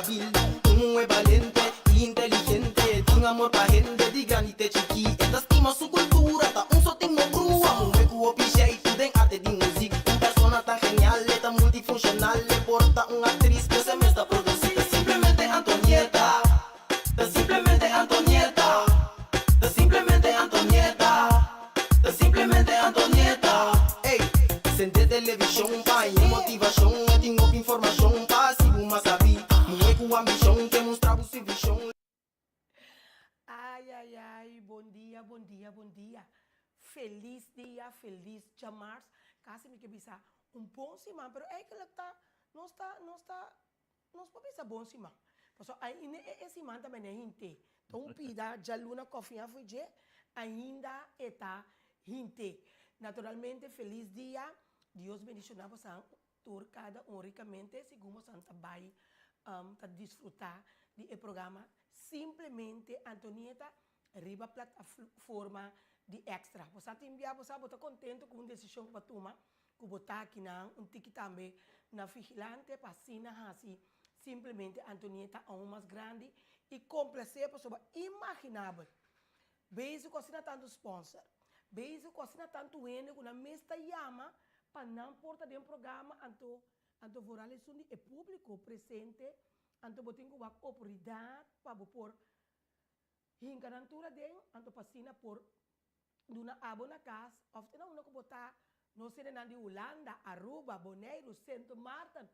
hábil, é valente e inteligente. Tem amor pra gente de grande até chiquita. Estima sua cultura, tá só tem uma crua. Mulher com objeto, tem arte de música. Persona tá genial, tá multifuncional. Porta atriz que se me está produzida. Simplesmente Antonieta. Simplesmente Antonieta. Simplesmente Antonieta. Simplesmente Antonieta. Ei, sente televisão, pai, motivação. Eu tenho informação, passivo, mas sabe. Mulher com ambição, que mostrar o seu visão. Ai, bom dia, bom dia, bom dia. Feliz dia, feliz chamar. Casi me que bisa bom semana, pero é que ela não pode pensar bom semana. Porque aí esse semana também é inte. Então, pida já luna cofinha foi je, ainda está inte. Naturalmente, feliz dia. Deus bendicionar você por cada ricamente, segundo Santa Bai, para desfrutar do programa. Simplesmente, Antonieta, arriba a plataforma de extra. Você está contente com a decisão que você toma, que você está aqui também na vigilante, para assim, simplesmente, Antonieta, a mais grande e complacer para pessoa imaginável. Beijo com tanto sponsor, beijo com tanto ene, com a mesta yama, para não portar de programa, anto vorales é público presente, anto botinho uma oportunidade para por hincanantura de anto passina por duna abo na casa, of não que botar no sei na de Holanda, Aruba, Bonaire, Santo Martin,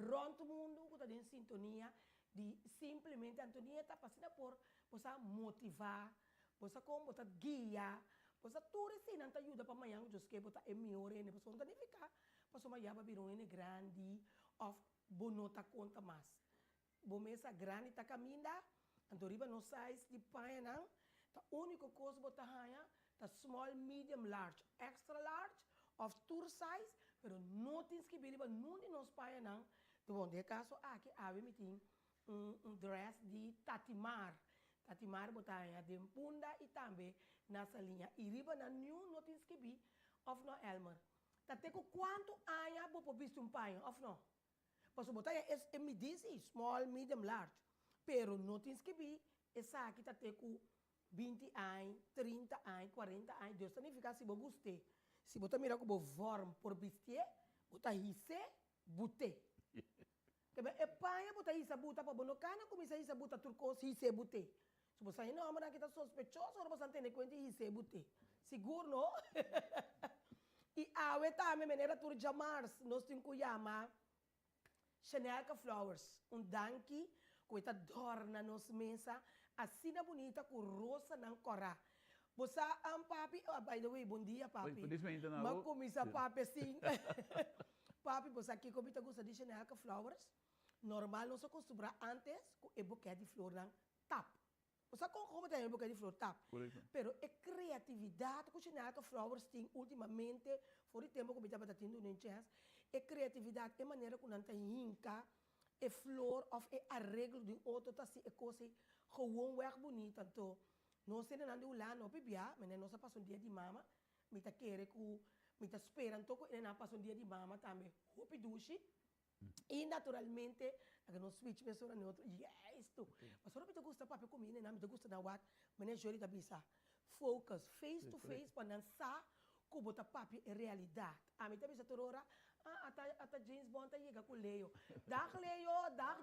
ronto mundo que está em sintonia de simplesmente Antonieta passina por você motivar, você como botar guia, você tudo assim não te ajuda para amanhã, just que botar é melhor, né? Você não tem que ficar, você vai já vir um grande, of bonota conta mais. Bomesa grande tá caminhando, antoriba no size de pai não, tá único coisa botar raia, tá small, medium, large, extra large, of tour size, pero não tem que vir para não de nos pai não. Então, de caso aqui ave me tem dress de tatimar, botar raia de punda e também nessa linha. E riba na new não tem que vir, of no Elmer. Tá teco quanto aia bo visto pai, of no? Posso botar é me diz small, medium, large. Pero não tem que vir, essa aqui tá com 20 anos, 30 anos, 40 anos. Deus significa se você gostei. Se você mirar como forma por vestir, você hisse, bute. É pai, você hisse, buta para bonocana, como hisse, buta turcos, hisse, bute. Se você não ama que tá sospechoso, você tem que conta hisse, bute. Seguro, não? E a weta me maneira tur jamars, nós temos que chamar Chanel Flowers, danki, que está adorna nos mesa, assim bonita, com rosa na cora. Você papi, by the way, bom dia, papi. Mas começa papi assim. Papi, você aqui como está gosta de Chanel Flowers? Normal, nós acostumamos antes com o buquê de flor na tap. Você como tem o buquê de flor tap? Pero a criatividade que Chanel Flowers tem ultimamente, fora o tempo que eu estava tendo no chance, a criatividade é maneira que não tem hinca, é flor ou é arreglo de outro, tá assim, é coisa gewoon erg bonita. Então, nós temos nada lá, não bebia, mas nós passamos dia de mama, me tá querendo que me tá esperando, que nós passamos dia de mama também, roupa duche, e naturalmente, nós switch pessoa no outro, yes, tu. Mas só não me gusta papi comigo, não me gusta na what, mas não jori da bisa. Focus, face to face, para dançar, que bota papi é realidade. A mim também já torora, ata James Bond tá chega com Leo. Dag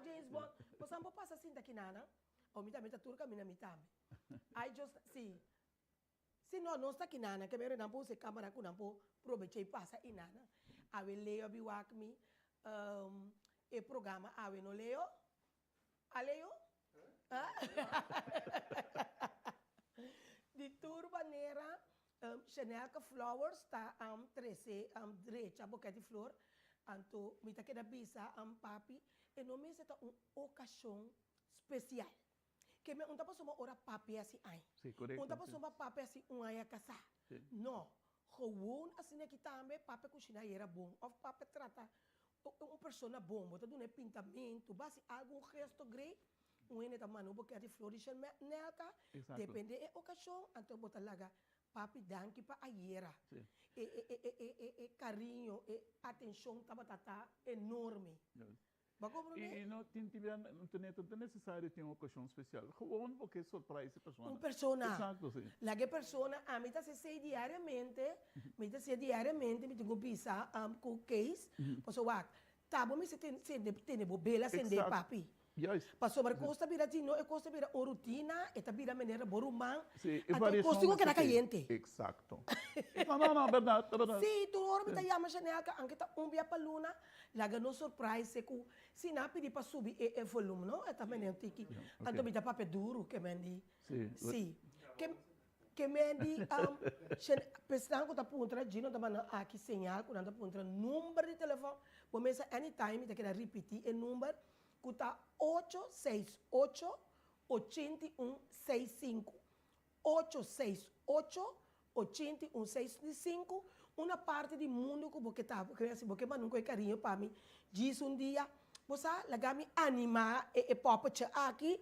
James Bond. Você não passa assim daqui nada. O mim também tá turca, mim também. I just see. Se não está aqui nada, que melhor não pôr câmera com não pôr, proveite e passa e nada. A Leo bi wak me e programa a no Leo. A Leo? De turbaneira Chanel Flowers está 13 direita boca de flor anto me tá que da bisa papi e não me está ocasião especial que me tá passando ora papi assim ai tá passando papi assim ai casa não gewoon assim aqui também papi cozinha era bom ou papi trata uma pessoa bom bota do pintamento base algum gesto grande ene tá mano boca de flor nelka depende da ocasião anto bota laga papi danke para a iera. E carinho, e atenção, tá enorme. E não é necessário ter uma ocasião especial. Gewoon porque surprise a pessoa. Uma persona. Exato, sim. La que persona, a mí se sei diariamente, me tengo pizza, cookies, pues wak, tabo me se tem bobela sende Exacto. papi. Juist. Passo para costa vira tino, costa vira rotina, eta vira maneira borumang. Sim, Costa que na caliente. Exato. Não, verdade. Sim, tu ora me yama janela que anche ta umbia paluna, laga no surprise ku sina pedi pa subir e volume, no? Eta maneira tiki. Anto me pape duro que mendi. Sim. Que mendi pessoal que tá puntra gino tá mandando aqui sinal quando tá puntra número de telefone, vou mesa anytime tá querendo repetir o número que tá 868 8165 868 8165. Uma parte do mundo que você tá porque mas nunca é carinho para mim diz dia você lagami animar e pop aqui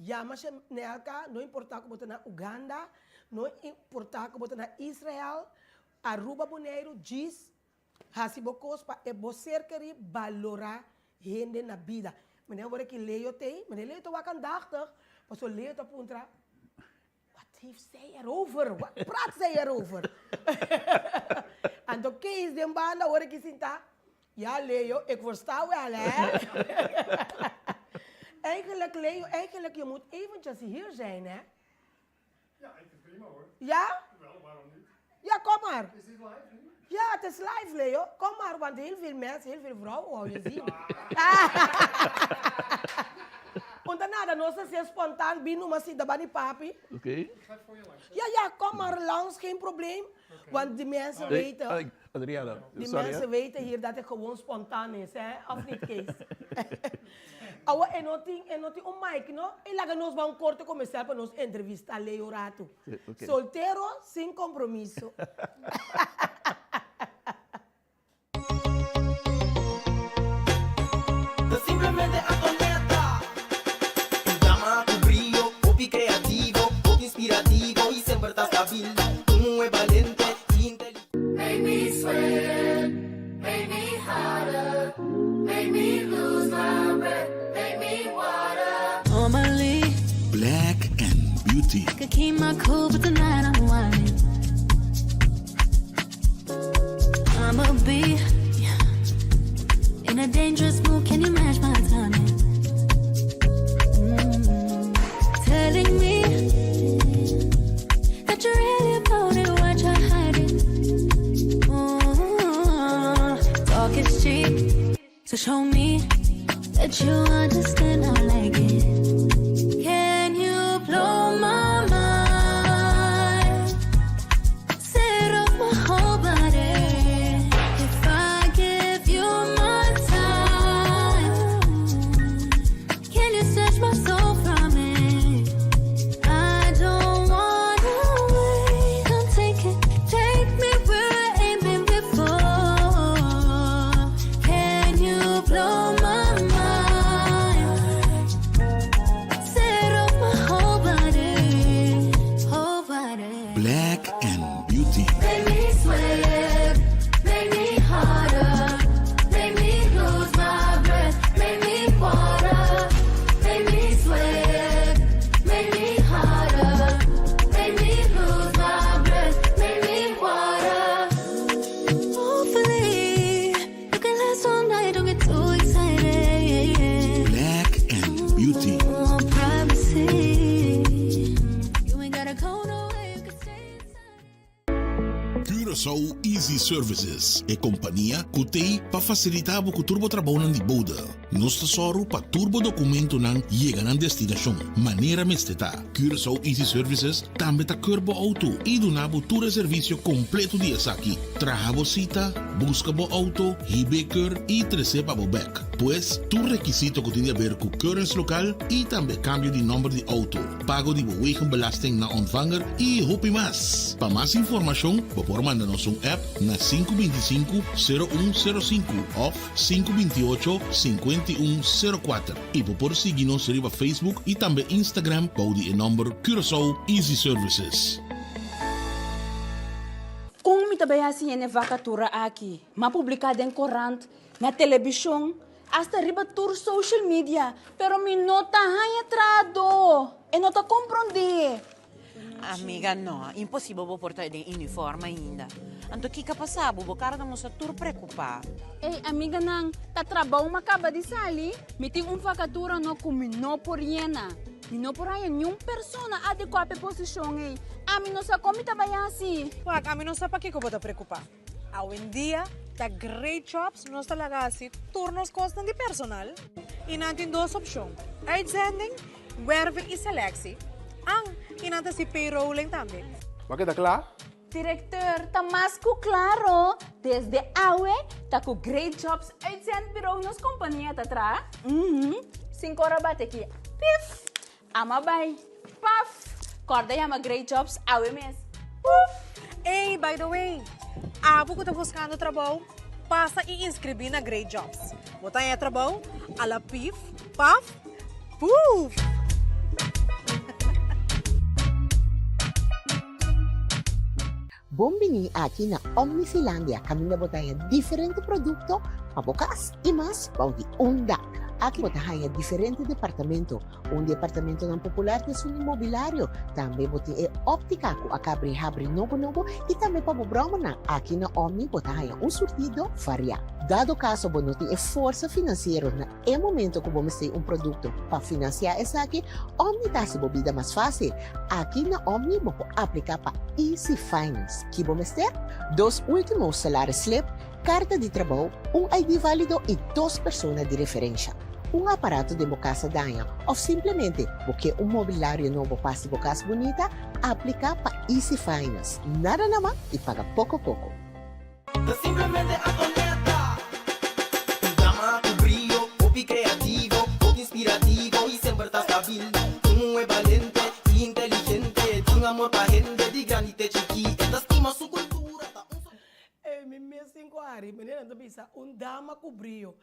chama nelka não importa que você na Uganda não importa que você na Israel Aruba Boneiro diz hasibocos para você querer valorar gente na vida meneer word que leio tem meneer leio to wakandachtig pas zo leio to puntra wat heeft zij erover wat praat zij erover en de case de banda word ik sinta ja leio ik versta wel hè eigenlijk leio eigenlijk je moet eventjes hier zijn hè Ja, ik vind het prima hoor. ja Wel, waarom niet? ja kom maar Is dit live nu? ja, het is live, Leo. Kom maar, want heel veel mensen, heel veel vrouwen wou je zien. En daarna, dan was het spontaan binnen, maar zit daar niet papi. Oké. Ik ga het voor je langs. Ja, kom maar langs, geen probleem. Want die mensen weten, Adriana, die sorry. mensen weten hier dat het gewoon spontaan is, hè? Of niet, Kees? Awa, en noting om Mike, no? En laga nos van corte comercial para nos entrevista Leo Rato. Okay. Soltero, sin compromiso. Simplemente atoneta. Llama a tu brillo, popi creativo, popi inspirativo y siempre estás stabil. Tú es valiente y inteligente. Make me sweat, make me hotter, make me lose my breath, make me water. Normally, Black and Beauty. could keep my cool, but tonight I'm whining. I'ma be in a dangerous mood. Can you match my timing? Telling me that you're really about it, what you're hiding. Talk is cheap, so show me that you understand I like it. Can you blow my mind? Set up my whole body. If I give you my time, can you snatch my soul from it? I don't wanna wait. Come take me where I ain't been before. Can you blow my mind? Set up my whole body, whole body. Black and Beauty. Make me sweat, make me harder, make me lose my breath, make me water, make me sweat, make me harder, make me lose my breath, make me water. Hopefully, you can last all night, don't get too excited. Black and Beauty. Oh, privacy, you ain't gotta go nowhere, you can stay inside. Curaçao Easy Services e companhia que tem para facilitar o turbo trabalho de boda. Nós tesoro para turbo documento não chega na destinação. Maneira mesteta. Curaçao Easy Services também tá curbo auto e do nabo todo serviço completo de aqui. Traga cita, busca bo auto, hibeker e receba bo back. Pois, tu requisito que tem a ver com currency local e também cambio de número de auto. Pago de wegenbelasting na ontvanger e hopi mas. Para mais informação, por mandar nos app na 525-0105 of 528-5104. E por seguir-nos riba Facebook e também Instagram para o número Curaçao Easy Services. Kung mi tabaya siya ne vakatura aqui, ma publicada em corante, na televisão, hasta riba tour social media, pero mi nota hanya trado. E nota comprendi. Amiga, no, impossível vou portar de uniforme ainda. Anto kika passava, vou cara não se tur preocupar. Ei, amiga nang, ta trabaho makaba di sali, meeting vacatura no kung no poriena. Não por aí nenhuma pessoa adequada para a posição aí. A mim não sabe como trabalhar assim. Wag, a mim não sabe para que eu vou te preocupar. Ao em dia, tá great jobs, nós tá lá assim, turnos costam de personal. E não tem duas opções. Uitzending, werving e selectie. E não tem payrolling também. Bakit na klaar? Diretor, tá mais que claro. Desde awe, tá com great jobs uitzendbureau nas companhia tá tra. 5 horas bate aqui. Pif! Ama bay. Paf! Corda yama great jobs awe mes. Hey, by the way, abo ko tá buscando trabalho, passa e inscrever na Great Jobs. Botar em trabalho, ala pif, paf, puf! Bombini aqui na Omnifilandia, kami na botaya diferente produto, pabukas e mas paudi unda. Aqui botaya diferente departamento. Departamento ng popular de sun imobiliário. Também boti óptica ko akabri-habri novo e também pabubroma na aqui na Omni botaya surtido varia. Dado caso bonoti força financeiro na momento que vamos ter produto para financiar essa aqui, Omni tá se bobida mais fácil. Aqui na Omni vou aplicar para Easy Finance. Que vamos ter 2 últimos salários slip, carta de trabalho, ID válido e 2 pessoas de referência. Aparato de casa danha ou simplesmente porque mobiliário novo passa de casa bonita, aplica para Easy Finance. Nada naman e paga pouco. Simplemente Antonieta. Un drama con brillo, copy creativo, copy inspirativo y siempre está stabil. Tú es valiente y inteligente, tu amor pa gente di grande chiqui, esta estima su cultura. Mi 5 anos, menina, não pensa, dama com brilho.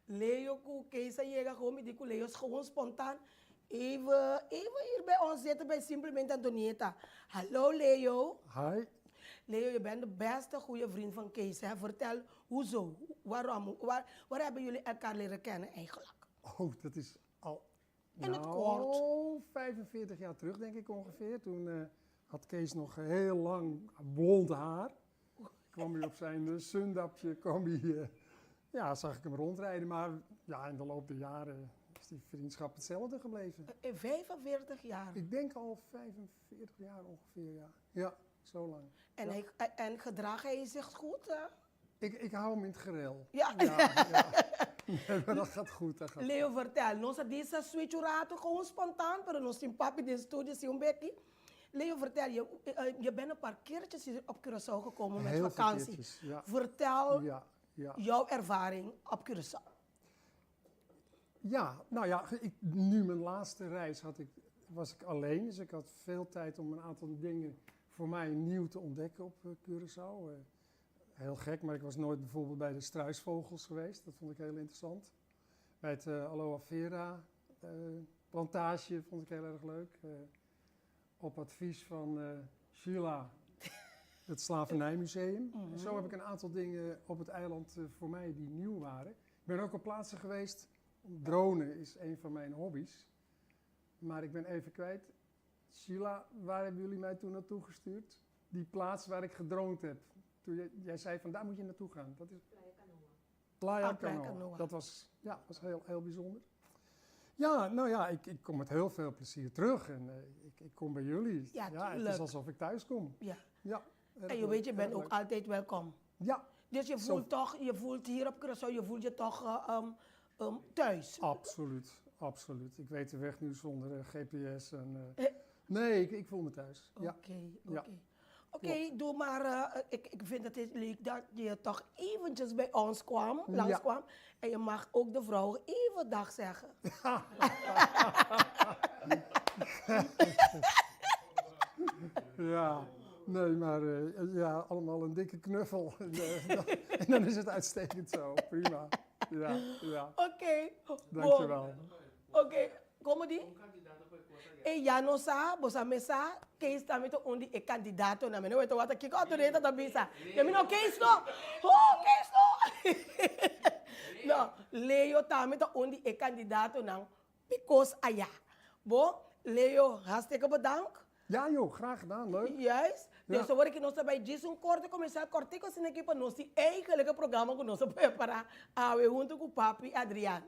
Leio que isso chega como digo, leio gewoon spontaan. Even hier bij ons zitten bij Simplemente Antonieta. Hallo Leo. Hi. Leo, je bent de beste goede vriend van Kees. Hè? Vertel, hoezo? Waarom? Waar hebben jullie elkaar leren kennen eigenlijk? Oh, dat is al... In het kort. 45 jaar terug, denk ik ongeveer. Toen had Kees nog heel lang blond haar. Kwam hij op zijn sundapje, zag ik hem rondrijden. Maar ja, in de loop der jaren is die vriendschap hetzelfde gebleven. 45 jaar? Ik denk al 45 jaar ongeveer, ja. Ja, zo lang. En gedraagt hij zich goed? Hè? Ik hou hem in het gereel. Ja. Nee, maar dat gaat goed. Leo, vertel. Nos dice switchurato gewoon spontaan, pero nos sin papi de studio si un beetje. Leo, vertel, je bent een paar keertjes hier op Curaçao gekomen met heel vakantie. Ja. Vertel jouw ervaring op Curaçao. Ja, nou ja, nu mijn laatste reis was ik alleen. Dus ik had veel tijd om een aantal dingen voor mij nieuw te ontdekken op Curaçao. Heel gek, maar ik was nooit bijvoorbeeld bij de struisvogels geweest. Dat vond ik heel interessant. Bij het Aloha Vera plantage vond ik heel erg leuk. Op advies van Sheila, het Slavernijmuseum. Zo heb ik een aantal dingen op het eiland voor mij die nieuw waren. Ik ben ook op plaatsen geweest. Dronen is een van mijn hobby's. Maar ik ben even kwijt. Sheila, waar hebben jullie mij toen naartoe gestuurd? Die plaats waar ik gedroond heb. Toen jij zei van daar moet je naartoe gaan. Dat is Playa Canoa. Dat was heel, heel bijzonder. Ja, nou ja, ik kom met heel veel plezier terug en ik kom bij jullie. Ja, het is alsof ik thuis kom. Ja. En je weet, je bent ook altijd welkom. Ja. Dus je voelt toch, je voelt hier op Curaçao, je voelt je toch thuis. Absoluut. Ik weet de weg nu zonder GPS. Nee, ik voel me thuis. Oké, doe maar. Ik vind het leuk dat je toch eventjes bij ons langskwam. En je mag ook de vrouwen even dag zeggen. Ja, nee, maar allemaal een dikke knuffel. En dan is het uitstekend zo. Prima. Ja. Oké. Dankjewel. Oké, kom die? E já não sabe, você mesa, que está muito onde é candidato na menina, então até que quando ele está bisa, eu me não que isso, que isso, Não, Leo também tá onde é candidato não, because aya. Bom, Leo, hartstikke bedankt. Ja joh, graag gedaan, leuk. Yes. Ja. Dus hoor ik nog bij Jason Korte comercial Kortico sin equipo nos die eigenlijke programma que nos prepara a we junto com papi Adrián.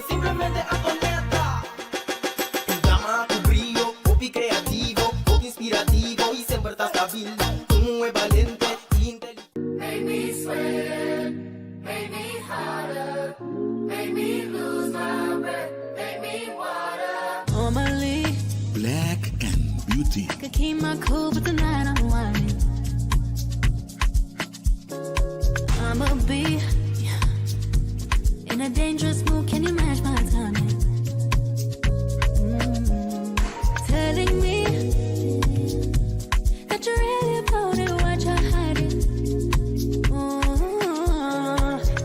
Simplemente atoneta. Un drama con brillo, popi creativo, popi inspirativo y siempre está stabil. Tú es valiente y inteligente. Make me sweat, make me harder, make me lose my breath, make me water. Normally, Black and Beauty. I could keep my cool, but tonight I'm whining. I'ma be in a dangerous mood. Can you match my timing? Telling me that you're really about it, what you're hiding.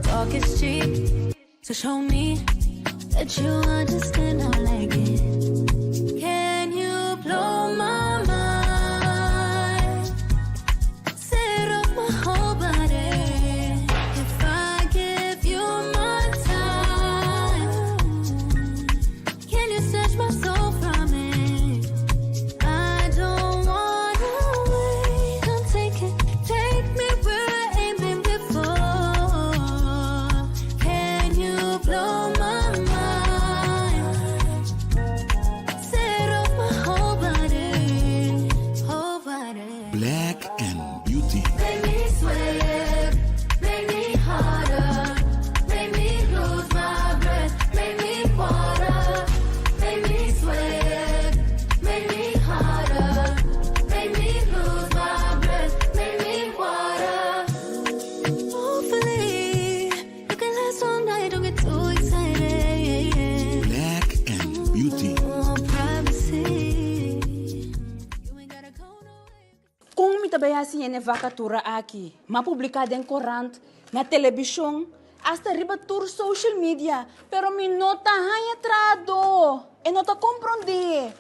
Talk is cheap, so show me that you understand. I like it. Can you blow my mind? Set up my whole body. If I give you my time, can you snatch my soul from it? I don't wanna wait. Come take me where I ain't been before. Can you blow my mind? Set up my whole body, whole body. Black and Beauty. Make me sweat, make me harder, make me lose my breath, make me water, make me sweat, make me harder, make me lose my breath, make me water. Hopefully, you can last all night, don't get too excited. Black and Beauty. Oh, privacy. You ain't gotta go nowhere. Kung mitabayasi yan vakatura aqui, mapublicada em corante, na televisão, hasta riba tour social media, pero mi nota hanya trado, e nota compreende.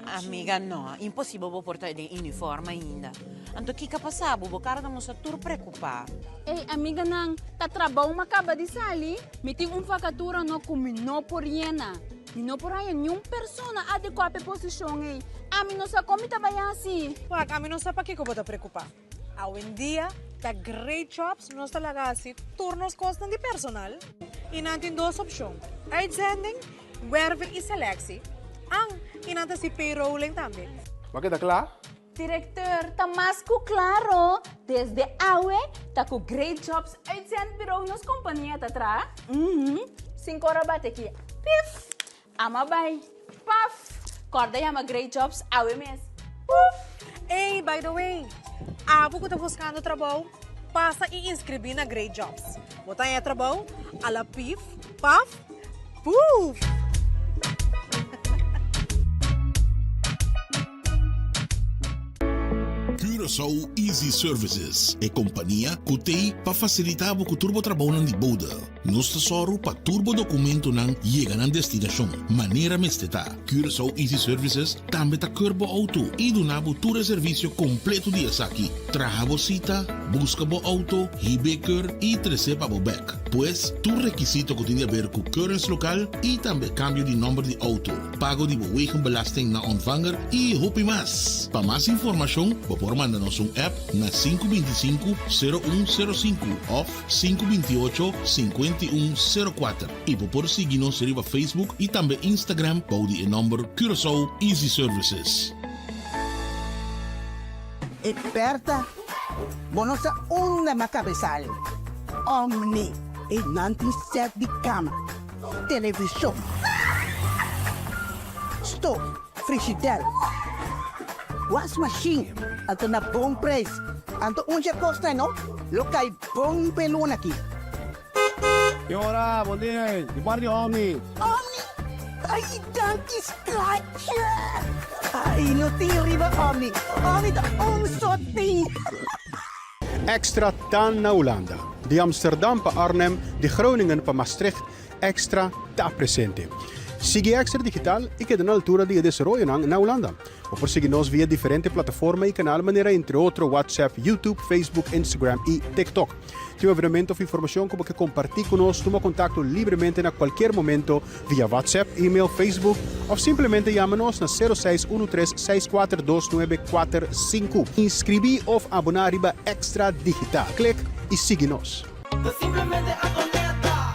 Amiga, no, impossível vou portar de uniforme ainda. Anto que passar, vou cara da moça tur preocupar. Ei, amiga nang, ta trabaho makaba di sali, miting vakatura no kumino por yena. Mino por aí nenhum persona adequada posição ei. A mim não sa como tabayasi. Wag, a mim não sabe para que eu vou te preocupar. Hoje em dia, tá great jobs, nós tá lá assim, turnos costam de personal. E não tem duas opções. Uitzending, werving e selectie. E não tem payrolling também. Bakit na klaar? Diretor, tá mais que claro. Desde awe, tá com great jobs uitzendbureau nos companhia tá tra. 5 horas bate aqui. Pif! Ama bay. Paf! Corda yama great jobs awe mes. Hey, by the way, abo que tá buscando trabalho, passa e inscrever na Great Jobs. Botar aí trabalho, ala pif, paf, puf! Curaçao Easy Services é companhia que tem para facilitar o turbo trabalho de boda. Nós tesoro para turbo documento não chega na destinação. Maneira mesteta. Curaçao Easy Services também tá curbo auto e donavo todo serviço completo de aqui. Traga cita, busca bo auto, hibeker e receba bo back. Pois, tu requisito que tem a ver com currency local e também cambio de número de auto. Pago de wegenbelasting na ontvanger e hopi mais. Para mais informação, por mandar-nos app na 525-0105 ou 528-5104. E por seguir-nos em Facebook e também Instagram para o número Curaçao Easy Services. Experta, bonosa una macabezal. Omni, e nanti set de cama. Televisão. Stove, frigidaire. Wash machine, ato na bom preço. Anto unja costa no? Lokay bom pelon aqui. Senhora, bom dia. De parte Omni. Omni! Ay, danke scratcher! Ay, no tem riba Omni. Omni da soting. Extra tan na Hollanda. De Amsterdam pa Arnhem, de Groningen pa Maastricht. Extra ta presente. Sigue Extra Digital e queda na altura de desarrollo na Holanda. Ou por seguir-nos via diferentes plataformas e canal maneira entre outros WhatsApp, YouTube, Facebook, Instagram e TikTok. Tem veramente of informação como que compartilhar conosco, toma contato livremente a qualquer momento via WhatsApp, e-mail, Facebook ou simplesmente chama-nos na 0613-642-945. Inscrevi ou abonar riba Extra Digital. Clique e siga-nos. Simplemente atoneta.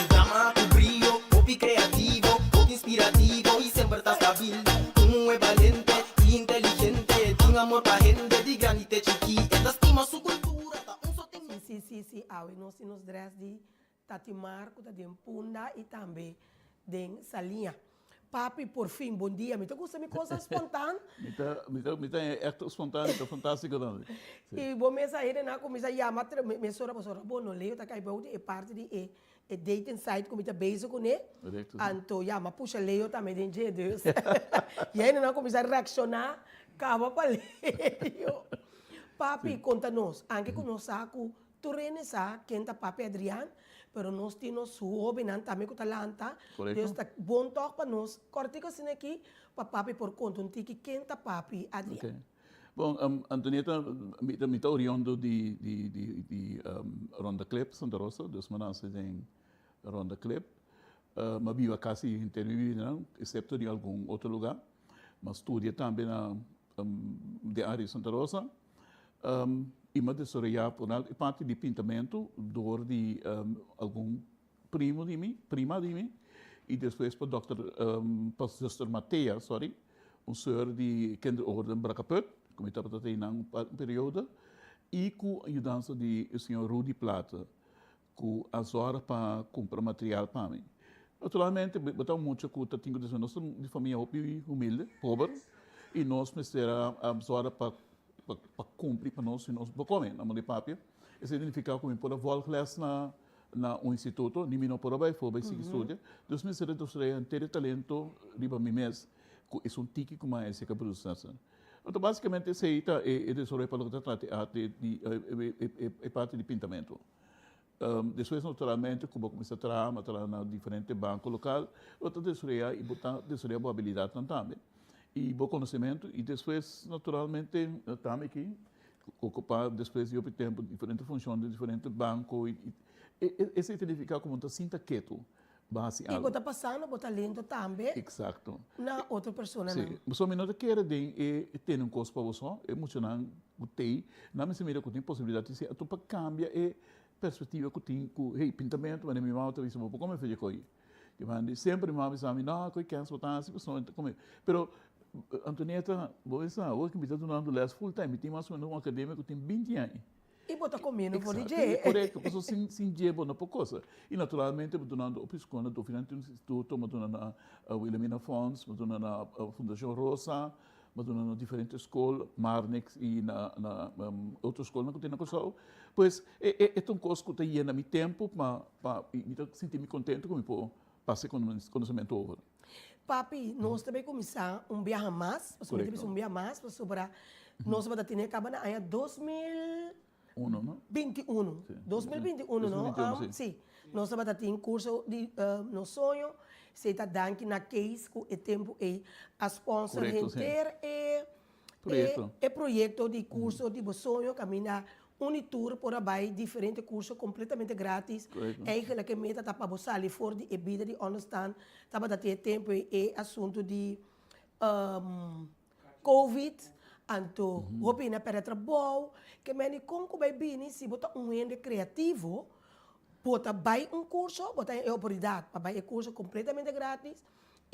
Dama tu brillo, popi creativo, popi inspirativo y siempre estás stabil. Tú es valiente y inteligente, tu amor pa gente di granite chiqui, estima su cultura, ta un sotin. Sim, awe nós nos dress de Tatimar, que de Punda e também de Salinha. Papi, por fim, bom dia. Me gusta de coisas espontâneas. Me é echt espontâneo, é fantástico também. E vou me sair na comida e a matra me sora bom não leio tá cai bom é parte de é dating site como tá base com né. Anto já mas puxa leio também de Deus. E aí não começar a reaccionar, cava para leio. Papi, conta-nos, anche com nós saco, tu renesa quem tá papi Adrián, pero nós temos sua obinan também com talanta. Deus tá bom toque para nós. Cortico assim aqui, para papi por conta um tiki quem tá papi Adrián. Okay. Bom, Antonieta, me está oriando de Ronda Clip, Santa Rosa, dus mijn naam is Ronda Clip. Maar vivo quase inteiro, não, excepto de algum outro lugar. Mas estudia também na de área Santa Rosa. E me desarrollar por parte de pintamento, door de algum prima de mim, e depois para para Sister Matea, senhor de kinderorden Brakaput, como estava até em período, e com a ajudança de senhor Rudy Plata, com as horas para comprar material para mim. Naturalmente, botar muito que eu tenho de família humilde, pobre, e nós precisamos as horas para cumprir para nós, e nós comer na mão de papi. Isso significa que eu posso voltar na instituto, nem não por aí, foi seguir estudar. Então, me será ter talento riba mim mesmo, que é tique como esse que produção. Então, basicamente, esse aí é desenvolver para o é parte de pintamento. Depois, naturalmente, como começar a trabalhar na diferente banco local, eu estou desenvolvendo e botar boa habilidade também. E bom conhecimento, e depois, naturalmente, também aqui, ocupar depois de tempo diferentes funções de diferentes bancos. Esse significa como está sinta quieto, base algo. E você passando, você lendo também. Exato. Na outra pessoa, não? Sim. Você não quer ter custo para você, emocionante, gostei, não me semira que tem possibilidade de ser, para cambiar a perspectiva que tem com pintamento, mas minha mãe talvez como é fazer coisa. Sempre me avisa não, que quer soltar assim, como pero Antonieta, vou pensar, hoje que me está dando less full time, tem mais ou menos um acadêmico que tem 20 anos. E você comendo por DJ. Correto, porque sem dinheiro não pouco coisa. E naturalmente, eu estou dando opções do Financial Instituto, eu estou dando a Wilhelmina Funds, eu estou dando a Fundação Rosa, eu estou dando diferentes escolas, Marnix e na outra escola que tem na Cossau. Pois, é uma coisa que está na meu tempo, para me sentir contente com o passar conhecimento over. Papi, nós também começamos viagem mais, nós viagem mais, para sobrar, nós vamos ter acaba na 2021, não? 2021, não? Sim. Nós vamos ter curso de no sonho, se está dando na case com o tempo e a sponsor inteira é projeto de curso de sonho caminhar Unitour por aí, diferentes cursos completamente grátis. Eigenlijk que meta tá para você ali fora de vida de understand, tá para ter tempo e assunto de COVID, anto opina para trabalho, que meni como vai bem se botar ende criativo, bota vai curso, bota é oportunidade para vai curso completamente grátis.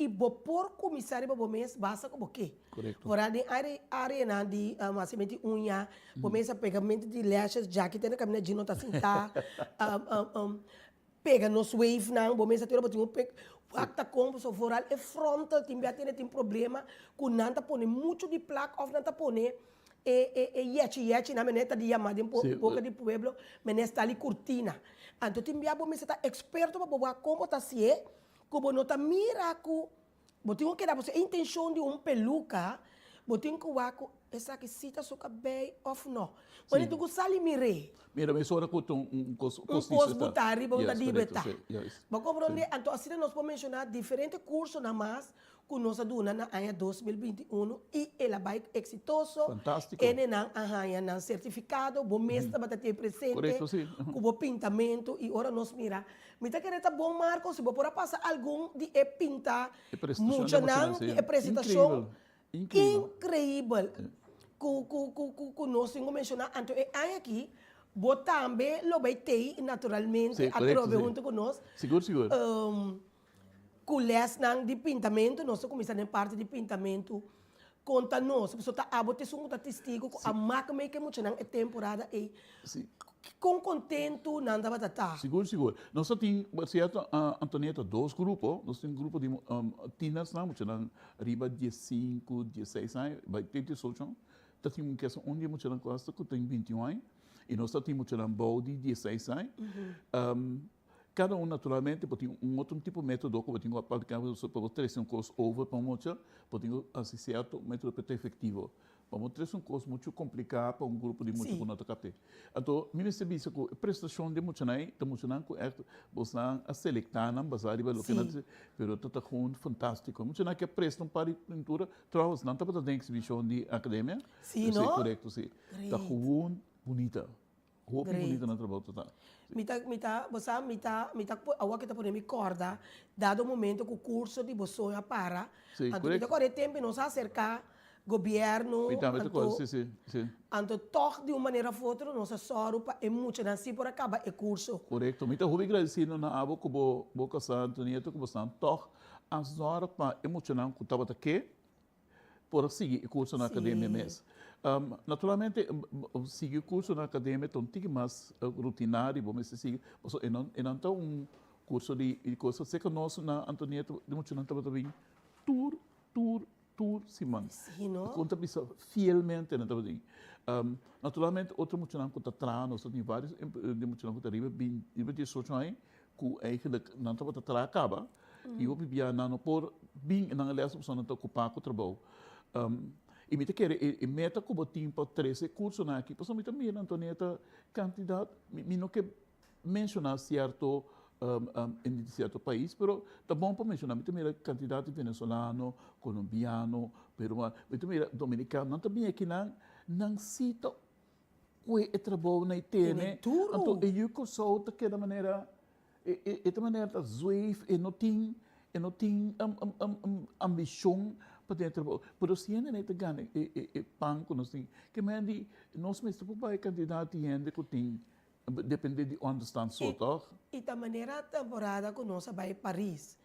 E por começar a mês basta como que por aí área de maciamento unha começa pegamento de lashes jacket na caminha de nota cinta pega nos wave não começa ter um acta como so foral é frontal tem problema com nanta pone muito de placa of nanta pone yechi na meneta de chamada em boca de pueblo menesta ali cortina então tem biabo me está experto para como tá se como não está mira com tenho que dar você a intenção de peluca botin ko wako, essa que cita suka bem of no. Quando tu sali mire, Mira, mas ora com cos butari, bom da dibeta. Ba compreende, então assim nós podemos mencionar diferentes cursos na mais que nós aduna na ano 2021 e ela vai exitoso. Fantástico. Ele não arranha não certificado, bom mestre bata ter presente. Correto, sim. Com bom pintamento e ora nós mira. Me tá querendo bom Marco, se por passar algum de pintar, muito não, de apresentação. Incrível. Que nós temos mencionar, então é aqui. Bom também lo vai ter naturalmente a prova junto conosco. Seguro. Com lesson de pintamento, nós começamos a parte de pintamento. Conta nós, a pessoa está a botar um testigo, a marca meio que muito na temporada e com contento não dá para estar. Seguro. Nós temos, certo, Antonieta, dois grupos. Nós temos um grupo de tinas, não, muito na riba de 5, 16 anos, vai ter 18 anos. Nós temos uma questão onde muito na costa que tem 21 anos. E nós temos muito na bode de 16 anos. Cada um, naturalmente, tem outro tipo de método que tem que aplicar para ter um crossover para mostrar, tem assistir um método para ter efetivo. Para ter um curso muito complicado para um grupo de muito que não capte. Então, me percebi que a prestação de muito não, é você a seletar na basada do que nós, pero está fantástico. Muito não que prestam para pintura, trouxe não está para ter exibição de academia. Sim, não? Correto, sim. Está bonita. Roupa bonita no trabalho total. Agora que está por me corda, dado o momento que o curso de você para, correto. Agora tempo nós acercar governo, então toch de uma maneira ou outra, nós só é muito assim por acabar o curso. Correto. Então, eu agradecido na abo que vou casar Antonieta que você toch as horas para emocionar que estava aqui por seguir o curso na academia mesmo. Naturalmente, seguir o curso na academia é um pouco mais rutinário, vamos dizer, e não é curso de coisa. Sei que nós na Antonieta de muito não estava também tour semana. Sim, não? Conta fielmente na estava naturalmente outro muito não conta atrás, nós temos vários de muito não conta riba 18 anos que eigenlijk não estava atrás acaba. E eu vivia não por bem na aliás pessoa não está ocupado com o trabalho. E me quer e meta como tempo 13 cursos na aqui, porque me também Antonieta quantidade, me não quer mencionar certo em certo país, pero tá bom para mencionar, me também quantidade de venezuelano, colombiano, peruano, me também dominicano, não também aqui não cita o trabalho na itene, então eu que sou daquela maneira, de maneira zweiv e não tem ambição para dentro, pero se ainda não ganha pan que nós temos, que nós mesmo para candidato e ainda que tem depende de onde estão só, toch? E da maneira temporada que nós vai Paris.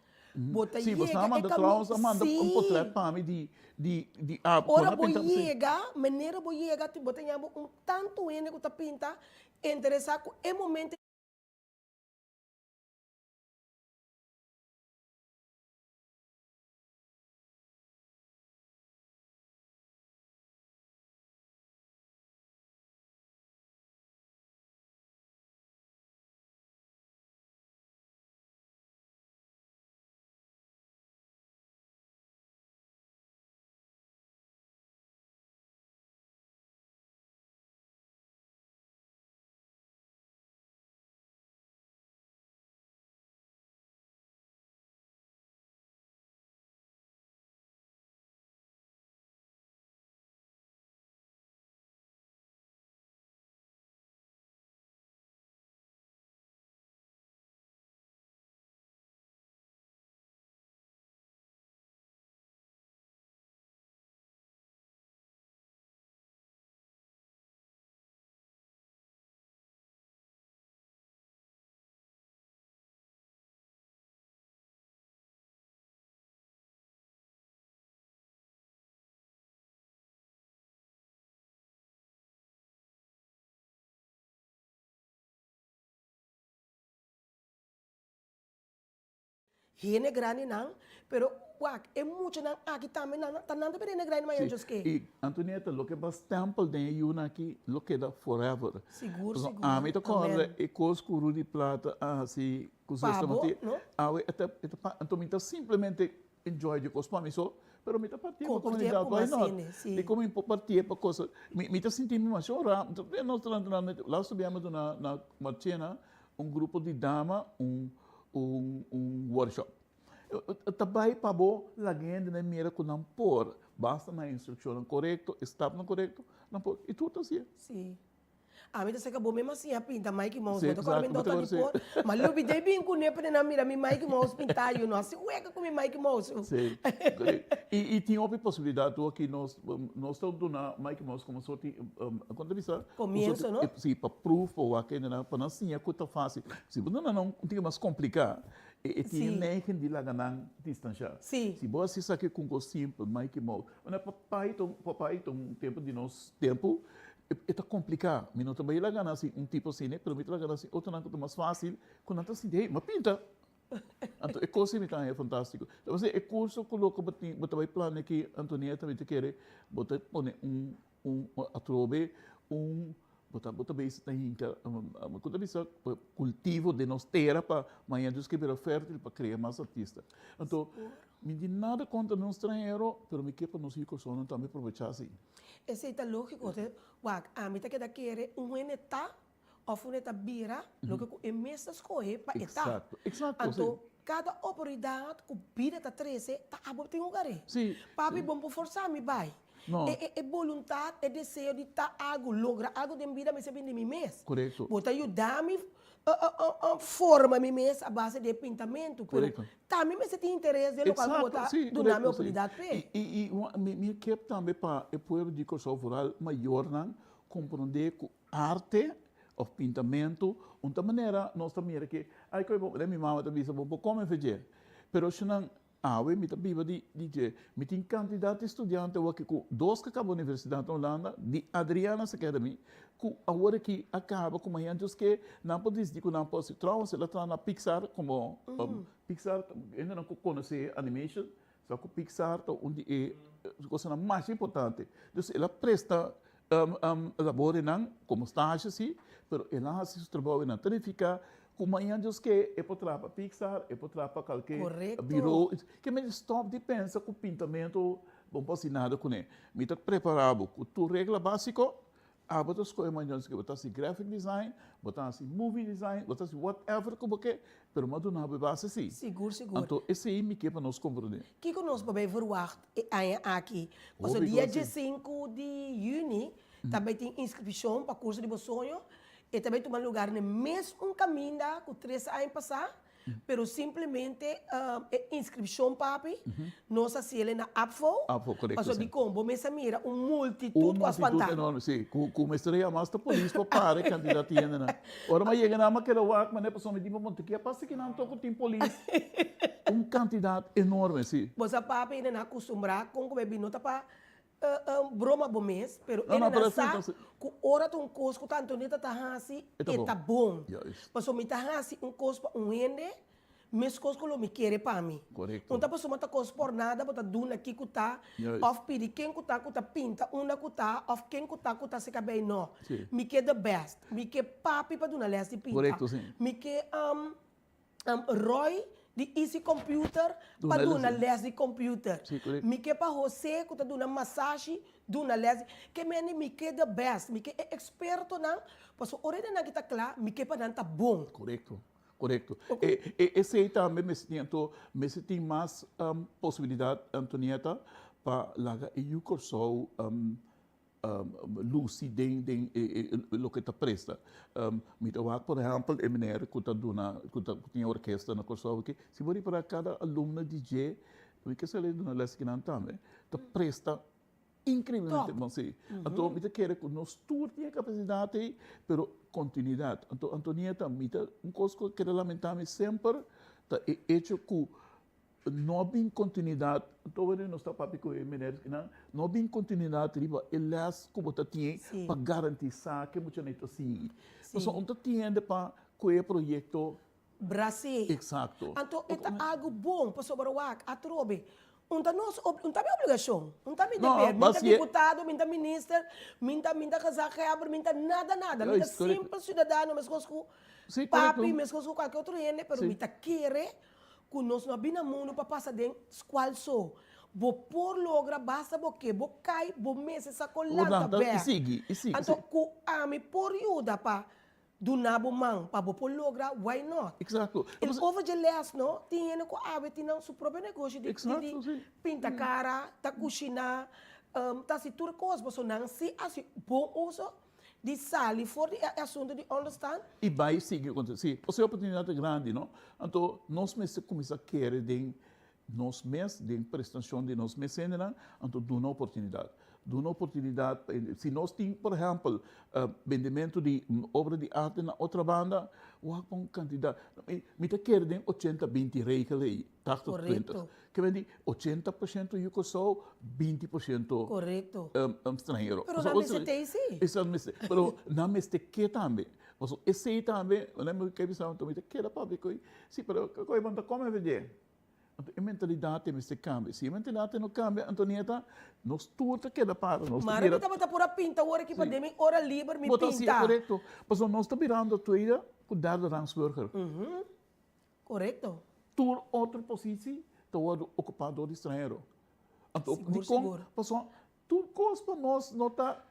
Sim, você não manda trouxa, manda portrait para mim de ora vou chegar, maneira vou chegar, tu bota tanto ene que tá pinta, interessar com é momento Hiene grande não, pero é muito não aqui também não tá nada bem grande mas eu que. E Antonieta, lo que bastante tem eu aqui, lo que dá forever. Seguro. A mim tá corre e coscuro de plata assim, coisa não? então então simplesmente enjoy de cos para mim só pero me participa para a Compartilha comunidade, com why uma not? cena, sim. E como participa para coisa, me tá sentindo mais chorar. Nós lá subimos na Marchena grupo de dama, workshop. Também para bo la gente na mira com não por, basta na instrução correto, estava no correto, não por, e tudo assim. Sim. A mim tá acabou mesmo assim, a pinta Mike Mouse, Sim, mas agora me exato, dá mas de pôr, mas eu pedi bem com ele na mira, me Mike Mouse pintar, eu não sei, ué, com Mike Mouse. Sim. E tinha outra possibilidade aqui, nós estamos dando Mike Mouse como sorte, quando visa, começo, não? Sim, para proof, para não assim, é coisa fácil. Se você não tem mais complicado, e tinha nem que de lá ganhar distância. Sim. Se você sabe que com o simples, Mike Mouse, papai, tempo de nosso tempo, é complicado. Mas não também lá ganhar assim, tipo assim, né? Pero me lá ganhar assim, outro não é mais fácil, quando não assim, mas pinta. Então, é coisa que é fantástico. Então, é curso que eu também plano que Antonieta também quer botar atrobe botar bem isso aí, cultivo de nós terra para amanhã Deus que vira fértil para criar mais artistas. Então, me diz nada contra um estrangeiro, mas me quer para nós ricos só não também aproveitar assim. Esse é lógico, a mim tá que querer neta ou neta bira, lógico, é mesmo escolher para etar. Exato. Então, cada oportunidade que bira tá 13, tá abo tem um lugar. Sim. Papi bom por forçar me vai. Não. É vontade, é desejo de estar algo, lograr algo de vida, mas é bem de mim mesmo. Correto. Bota ajudar-me forma me mesmo a base de pintamento. Correto. Também você tem interesse de local botar do nome oportunidade para E me quer também para o povo de Corsol Rural maior não compreender que arte o pintamento, uma maneira nós também que aí que eu minha mãe também disse bom como fazer, pero se não me tá viva de me tem quantidade de estudantes aqui com dois que acabam a universidade na Holanda de Adriana's Academy que agora que acaba com amanhã Deus que não pode dizer que não pode se trocar se ela está na Pixar como Pixar ainda não conhece animation só que Pixar onde é coisa mais importante então ela presta labore não como estágio assim pero ela faz seu trabalho na tarifica como amanhã Deus que é para trás para Pixar é para trás para qualquer birô que me stop de pensar com o pintamento bom posso nada com ele me está preparado com tua regra básica botar as coisas amanhã que botar assim graphic design botar assim movie design botar assim whatever como que pero mas não é base assim seguro então esse aí me quer para nós compreender que nós vamos verwacht aqui o dia 15 de junho também tem inscrição para curso de sonho e também tomar lugar no mesmo caminho que 3 anos passar, pero simplesmente inscrição papi, nós assim na APFO, correto. De combo, mas mira multitud com as pantalhas. Enorme, sim. Com estreia mais da polícia para candidato ainda não. Ora mas chega na maquera work, mas é pessoa me diz monte que passa que não toco tem polícia. Candidato enorme, sim. Você papi ainda não acostumar com como é binota para broma bom mês, pero não, ele não sabe que hora tem curso que tanto neta tá assim e tá bom. Mas me tá assim curso para ende, mas curso que me quer para mim. Correto. Não tá pessoa tá curso por nada, bota duna aqui que tá, of pedi quem que tá pinta, uma que tá, of quem que tá se cabe não. Me quer the best, me quer papi para duna les de pinta. Correto, sim. Me quer Roy de Easy Computer para dar uma les de computer. Me quer para você que tá dando massagem, dando les que me quer the best, me quer experto não, porque orede na kita claro, me quer para não tá bom. Correto. Esse aí também me tem mais possibilidade Antonieta para lá e o curso Lucy den lo que está presta. Me dá por exemplo, a maneira que está tinha orquestra na curso que se for para cada aluno DJ, o que se lê na lesson que não também, está presta incrivelmente bom sim. Então me quer que nós todos tinha capacidade, pero continuidade. Então Antonieta me dá coisa que lamentável sempre está hecho que não tem continuidade, então ele não está para com ele, não tem continuidade, ele é como está tinha para garantir que muita gente assim. Mas não tinha para com o projeto Brasil. Exato. Então é algo bom para sobre o a trobe. Não tem obrigação, não tem dever, não tem deputado, não tem ministro, não tem casaca, não tem nada, não tem simples cidadão, mas com papi, mas com qualquer outro gente, mas não quer que nós não abrimos mundo para passar dentro escola só. Bo por logra, basta bo que, bo cai, bo mese sa O colanta lanta, ber. e sigue. Então, ku ami por ajuda pa do nabo man, pa bo por logra, why not? Exato. El over de les, no, tiene ko ave, tiene su próprio negócio de Exato, sim. pinta cara, ta cozinhar, ta si tur coisas, bo so não se assim bom uso de sali for de assunto de understand. E vai seguir acontecer. Essa é uma oportunidade grande, não? Então, nós mesmos começamos a querer de nós mesmos, de prestação de nós mesmos, então, dá uma oportunidade. Dá uma oportunidade, se nós temos, por exemplo, vendimento de obra de arte na outra banda, uma quantidade, me quer de 80-20 regras aí, 80-20. Que vem de 80% eu sou 20% Correto. Estrangeiro. Pero não me tem sim. Exatamente. Pero não me que também. Esse aí também, eu lembro que eu pensava, eu me quero para ver que sim, pero eu mando como é ver. A mentalidade me se cambia. Se a mentalidade não cambia, Antonieta, nós tudo queda para nós. Mas eu estava por a pinta, hora que para mim, hora livre, me pinta. Sim, correto. Mas nós estamos virando a tua cuidar do rangsburger. Correto. Tu outra posição, tu ocupado de estrangeiro. Então, Seguro. Tu coisa para nós não está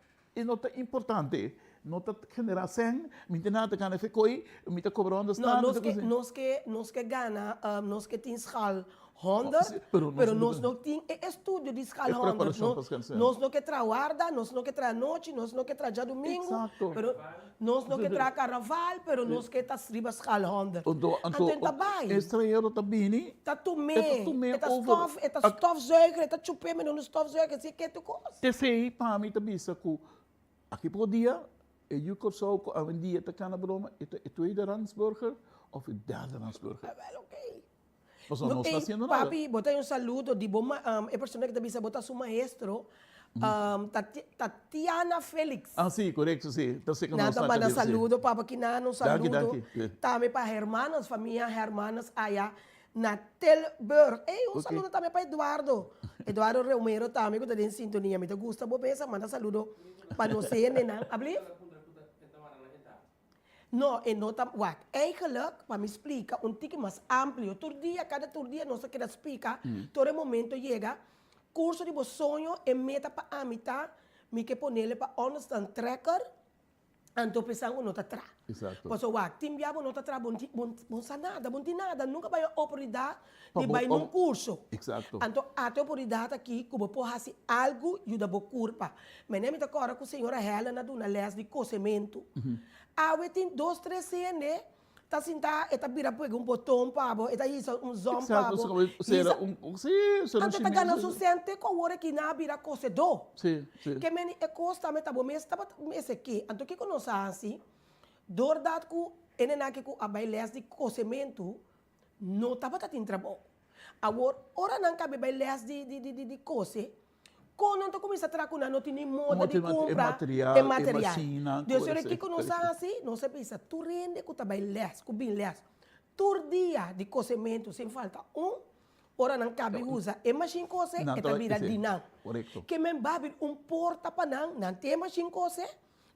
importante. Não está generação, me tem nada que fazer com ele, me está cobrando. Não, nós que gana, nós que tem escala 100, pero nós não tem estúdio de escala 100. Nós não que trabalha, nós não que trabalha noite, nós não que trabalha domingo, pero nós não que trabalha carnaval, pero nós que está riba escala 100. Então tá bem. Estrangeiro está bem. Tá tomé, tá stofzuiger, tá chupé, mas não stofzuiger, assim que tu coisa. Esse para mim também isso que aqui podia eu só a dia tá cana broma é tweede Rangsburger ou é derde Rangsburger. Ok. Mas não está fazendo nada. Papi, botei saludo de bom, a pessoa que também botar seu maestro, Tatiana Félix. Sim, correto, sim. Então, sei que nós estamos dando saludo, papi, que não saludo. Daqui. Também para hermanas, família hermanas, aí na Telburg. Saludo também para Eduardo. Eduardo Romero também, que está em sintonia. Me gusta, boa peça, manda saludo para nós, né? Abli? Não, e nota, eigenlijk, para me explicar, tique mais amplo. Cada dia, nós queremos explicar, todo momento chega, curso de bom sonho, e meta para a mitad, me que ponerle para understand tracker, então pensando nota tra. Exato. Pois tim biabo nota tra, bom nada, nunca vai a oportunidade de vai num curso. Exato. Então, a tua oportunidade aqui, como pode fazer algo, ajuda a curpa. Mas nem me agora com a senhora Helena, na les de cozimento. Tem 2-3 cenas, tá sentada, tá vira pega botão para, tá isso zombo para. Então tá ganhando suficiente com a hora que na vira cozedor. Sim. Que meni é costa me tá bom, mas tá esse aqui. Então que nós assim, dordado com enena que com a les de cozimento, não tá para ter trabalho. Agora, ora não cabe les de coze. Quando tu começa a trabalhar, não tem moda de compra, é material. Deus, olha que nós assim, nós pensa, tu rende com também les, com bem les. Todo dia de cozimento, sem falta ora não cabe usa, é machine coze, é também de não. Correto. Que men babi porta para não tem machine coze,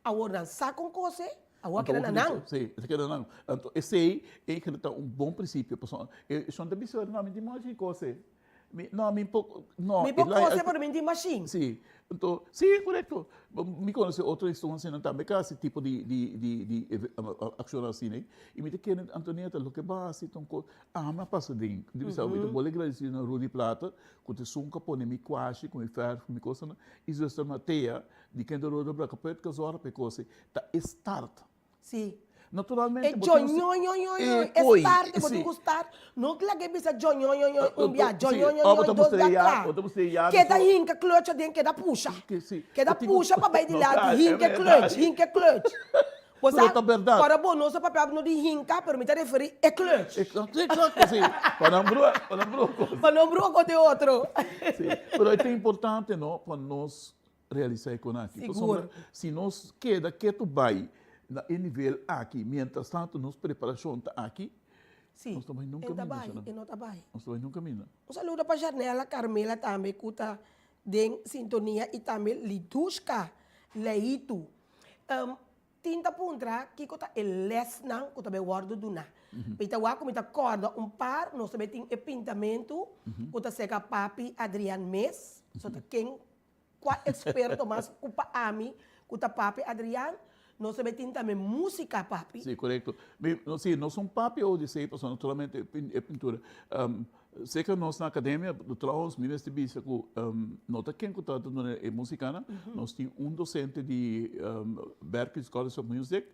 agora não saco coze, agora que não. Sim, não. Então, esse aí é bom princípio. Eu só também sou nome de machine coze. Não, me pouco coisa para mim de machine. Sim, então, sim, correto. Me conhece outra instância também que esse tipo de ação assim, né? E me quer Antonieta, lo que basta então mas passa de sabe, então vou agradecer na Rudy Plata, que te sunca põe me quase com ferro, me coisa, e isso é uma teia de quem do rodo branco pode que zora pe coisa, tá start. Sim. Naturalmente, start, você gostar, não que lá que bisa dois da que da hinca clutch dentro que da puxa, que da puxa para bem de lado, hinca clutch. Você para bom nosso papel não de hinca, pero me tá referir é clutch. Exato, sim. Para não broco de outro. Sim, mas é importante, não, para nós realizar isso aqui. Seguro. Se nós queda que tu vai no nível aqui, mientras tanto, nos preparação está aqui, nós também nunca Nós também nunca mina. Um saludo para a Janela, Carmela também, que está em sintonia, e também Lidushka, Leito. tinta puntra, que kota les nang, kota be guardo duna. Pita wa kumita corda par, nós também tem pintamento, kota seca papi Adrian Mes, so ta quem qua experto mas kupa ami, kota papi Adrian, nós também tem também música papi. Sim, correto. Sim, nós somos papi ou de sei, naturalmente é pintura. Sei que nós na academia, trouxemos mesmo de bicha que nota quem que está dando é musicana, nós temos docente de Berkeley College of Music,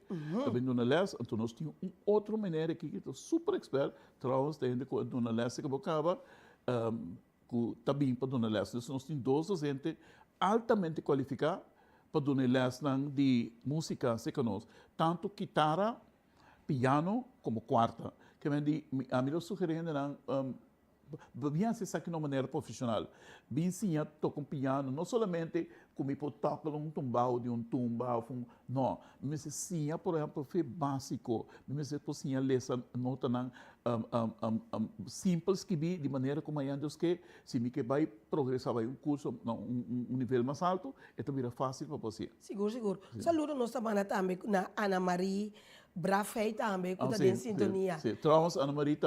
também dando les, então nós temos outro maneira aqui que é super expert, trouxemos ainda com dando les que acaba que também para dando les. Então nós temos 2 docentes altamente qualificados para dar les de música, sei que nós, tanto guitarra, piano como quarta. Que a minha sugerindo bem se sabe de uma maneira profissional. Bem sim, toco um piano, não somente como eu toco tumbao de tumbao, não. Mas sim, por exemplo, foi básico. Mas sim, essa nota simples que vi de maneira como ainda que se me que vai progressar vai curso um nível mais alto, é também fácil para você. Seguro. Saludo nossa mana também na Ana Maria Brafei também, que está em sintonia. Sim, trouxemos Ana Maria,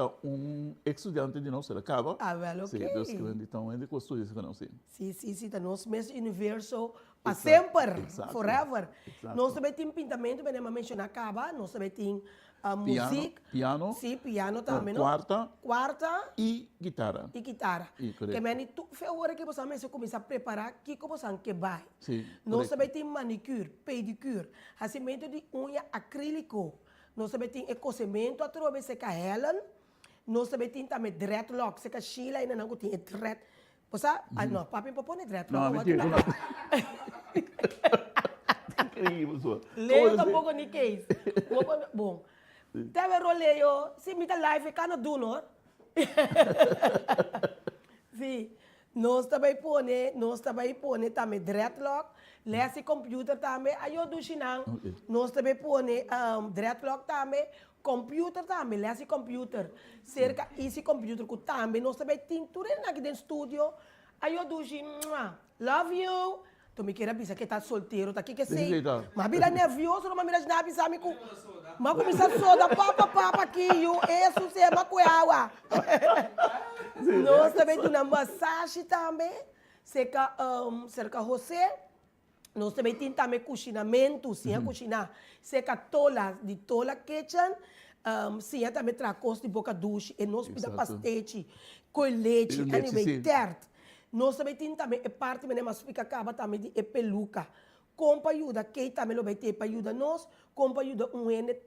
estudante de nós, ela acaba. Well, ok. Sim, Deus que então ainda com estudos que não sim. Sim, está nosso mesmo universo para sempre, Exato. forever. Exato. Nós também temos pintamento, bem mencionar acaba, nós também temos música. Piano. Sim, piano também. Quarta. E guitarra. Que meni tu foi hora que você começa a preparar que você quer vai. Sim. Nós também temos manicure, pedicure, racimento de unha acrílico. Nós também temos cozimento a trove seca Helen. Nós também temos também dreadlock, seca Sheila ainda não tem dread. Você, não, papi para pôr dreadlock. Não, mentira. Incrível, sua. Leio tampouco nem que isso. Bom. Teve roleio, se me dá live, cana do Sim, nós também põe também dreadlock, lesse computer também, aí eu do chinang, nós também põe dreadlock também, computer também, lesse computer, cerca esse computer que também, nós também tem tudo aqui dentro do estúdio, aí eu do love you. Tu me quer avisar que está solteiro, tá aqui que sei. Mas vira nervioso, não me mira de nada, sabe? Mas começa a soda, papa aqui, isso se é macuiaua. Nós também temos uma massagem também, cerca José. Nós também temos também cozinamento, sim, cozinhar. Cerca tola kitchen, sim, também tracos de boca duche, e nós pedimos pastete, com leite, anyway, tert. Nós também temos também a parte mas fica acaba também de peluca. Como ajuda, quem também vai ter para ajudar nós, como ajuda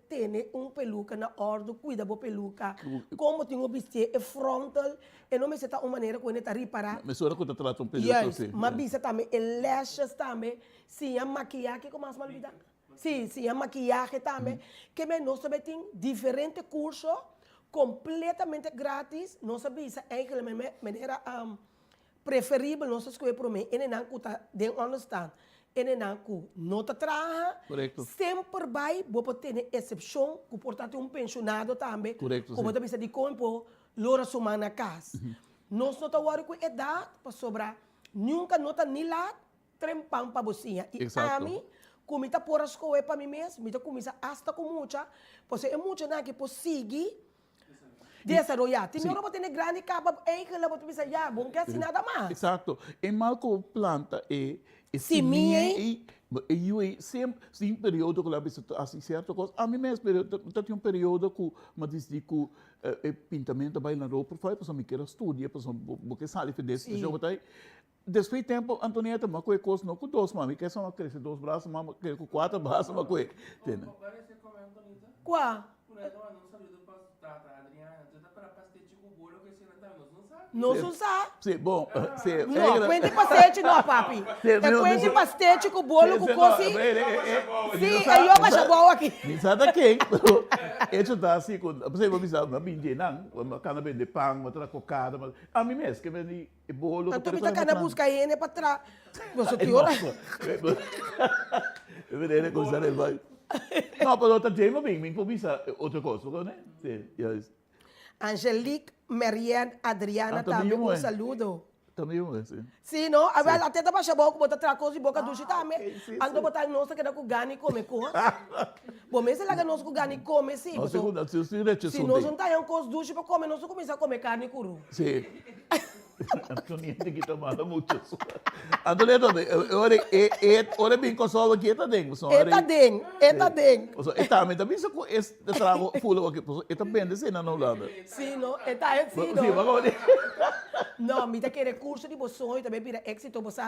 ter peluca na ordem, cuida da peluca. Como tem um vestir frontal, e não me se uma maneira que ele está reparar. Mas senhora quando trata peluca, yes, mas bisa também, e lashes também, sim, a maquiagem, como mais mal vida. Sim, a maquiagem também. Que nós também temos diferentes cursos, completamente grátis. Nós sabemos, de maneira preferível, nós escolhemos para mim, e não está de understand. Ele não trabalha, sempre vai, vou ter exceção, que portanto pensionado também, como também se de corpo, lora suma na casa. Nós não estamos com idade para sobrar, nunca nota nem lá, trempam para você. E a mim, como está por as coisas para mim mesmo, me começa hasta com muita, porque é muito que conseguir desarrollar. Tem hora para ter grande capa, é que ela vai pensar, já, bom que assim nada mais. Exato. É mal com planta e sempre tem período que ela assim certa coisa. A mim mesmo tem período que mas diz que pintamento vai na roupa, faz para me querer estudar, para porque sabe desse jogo tá aí. Depois tempo Antonieta, mas coisa coisa não com 2 mami, que só crescer 2 braços, mas com 4 braços, mas coisa. Qual? Não se usa. Sim, bom. Não, quente pastete não, papi. É quente pastete com bolo com coisa. Sim, aí eu baixo a boa aqui. Sabe quem? Isso tá assim, você vai pensar, mas bem não, mas cana vende pão, mas troca cocada, mas a mim mesmo que vende bolo. Então me tá cana busca ele para trás. Você te ora. Eu vendo coisa ele vai. Não, mas outra tema bem, vou pensar outra coisa, né? Sim, yes. Angelique Marianne Adriana também um saludo. também é assim. Sim, não? Até tá baixa boca, bota tracos e boca ducha também. ok, sim, Ando botar nossa que dá com gani come coisa. Bom, mas se lá nosso com gani come, sim. Não, segunda, Se nós não tá em coisa ducha para comer, nós começa a comer carne cru. Sim. Antonieta tem que tomar muito. Antonieta, ora bem console aqui, tá dentro. Eta deng. Eta, mas também se trago fulo aqui, eta bem assim na Holanda. Sim, não? Eta é sim, Sim, não? agora. Não, me dá que recurso de bolsões também para éxito, você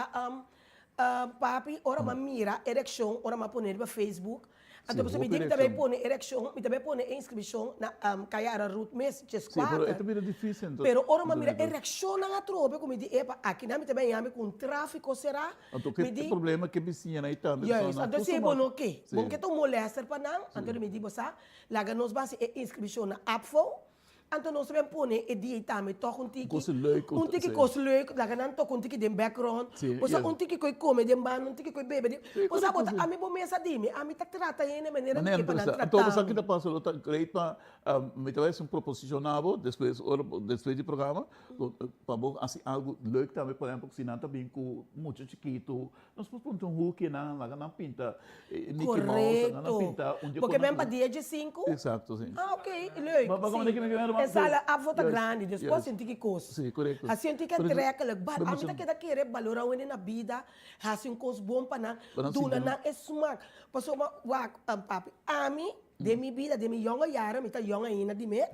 papi, ora ma mira erection, ora ma poner no Facebook. Então você me diz também põe erection, me também põe inscrição na Kayara Root Mes, Sim, mas é também difícil então. Pero ora ma mira erection na tropa, como diz, epa, aqui na me também ame com tráfico será. Então que problema que vizinha aí também. Yes, então se bom o quê? Bom que tu molesta para não, então me diz você, lá nos base inscrição na Appfo. Então nós vamos pôr e dia também toca tiki coisa leuk, lá não toca tiki de background, você tiki coi come de ban, tiki coi bebe, você bota a mim bom mesa dime, a mim tá trata aí na maneira que para tratar. Então você aqui tá passando tá great para me talvez proposicionável depois do programa, para bom assim algo leuk também por exemplo se não tá bem com muito chiquito, nós podemos hook na lá na pinta Mickey Mouse, na pinta porque mesmo para dia de 5. Exato, sim. Ah, ok, leuk. Mas como é que essa é a volta grande, depois tem que coisa. Sim, correto. Assim tem que entregar, a mim tá querer valorar o na vida, assim coisa bom para não, duna não é smart. Passou uma papi, a mim de minha vida, de minha jonge jaren, met een jonge ainda de me.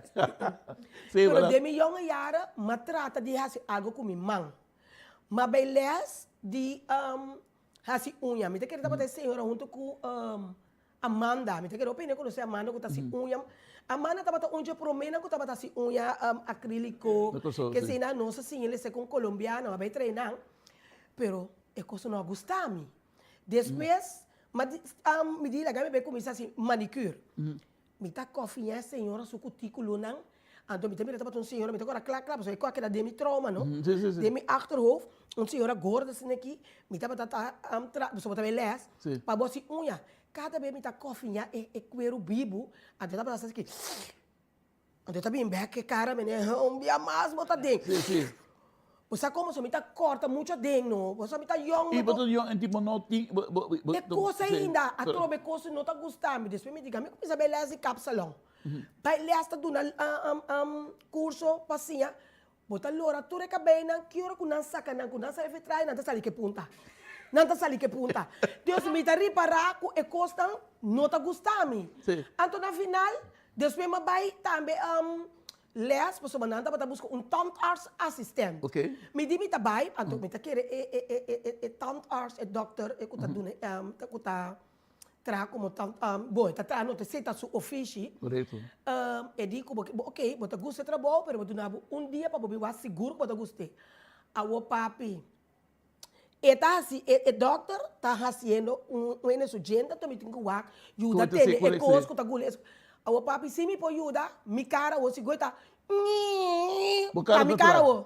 Pero de minha jonge jaren, me trata de fazer algo com minha mãe. Mas bij les de fazer unha, me te quero trabalhar senhora junto com Amanda, me te quero opinar com você Amanda que tá se unha. Amanda estava tá unha promena que estava tá se unha acrílico, que se na nossa sim ele se com colombiano, vai treinar. Pero é coisa não gusta a mim. Depois me diz que me começar assim manicure. Me tá cofinha senhora su cutículo não. Então, me estava senhora, me agora claro, porque é coisa de mi trauma, não? De mi achterhoofd, senhora gorda assim aqui, me estava você também les, para você unha. Cada vez me tá cofinha é cuero bibo, então estava assim aqui. Então tá bem back cara, me né, dia mais bota dentro. Você como se me tá corta muito dentro, você me tá young. E botou young, tipo não tem. É coisa ainda, a trobe coisa não tá gostando, depois me diga, me começa a beleza e capsalão. Vai lesta do curso passinha, bota lora tu reka bem não que hora com não saca não com não sai vetrai não tá sali que punta. Não tá sali que punta. Deus me tá reparar com e costa não tá gostando. Então na final, depois me vai também les, pessoa mananda para buscar tandarts assistent. Okay. Me di me tá vai, então me tá querer tandarts doctor e kuta dune kuta tra como bom, tá tra não te senta su office. Correto. E digo ok, bota gusto trabalho, pero bota nabo dia para bobi seguro bota gusto. Awo papi. E tá assim, e doctor tá fazendo um sujeito também tem que wak, ajuda tele e coisa tá gules. Awo papi se me pode ajudar, mi cara o se goita. A mi cara o.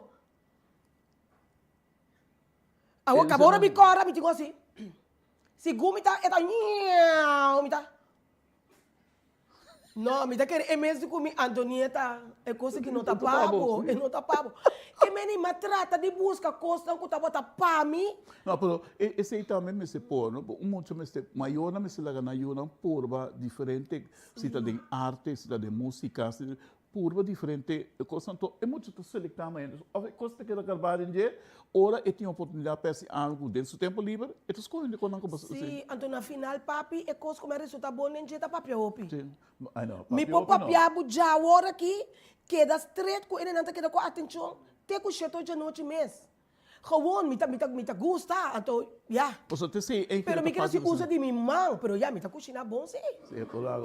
Awo acabou mi cara, me digo assim. Se gumi tá, me tá. Não, me tá querendo, é mesmo com a Antonieta, é coisa que não tá pago, é não tá pago. E me nem trata de buscar coisa que tá bota para mim. Não, pero esse aí também me se pôr, não? Muito me se maior me se laga na yuna porba diferente, se tá de arte, se tá de música, se porba diferente, coisa então é muito to selectar mais. A coisa que da carbar em dia, ora eu tinha oportunidade para fazer algo dentro do tempo livre, e tu escolhe quando não começa. Sim, então na final papi é coisa como resulta bom em dia tá papi opi. Sim. Ai não. Me pôr papi abu já hora aqui, que das três com ele não tá querendo com atenção, tem que chegar de noite mês. Gewoon, me tá gusta, então, já. Você te sei, pero me quer se usa de minha mão, pero já me tá cozinhar bom sim. Sim, tô lá,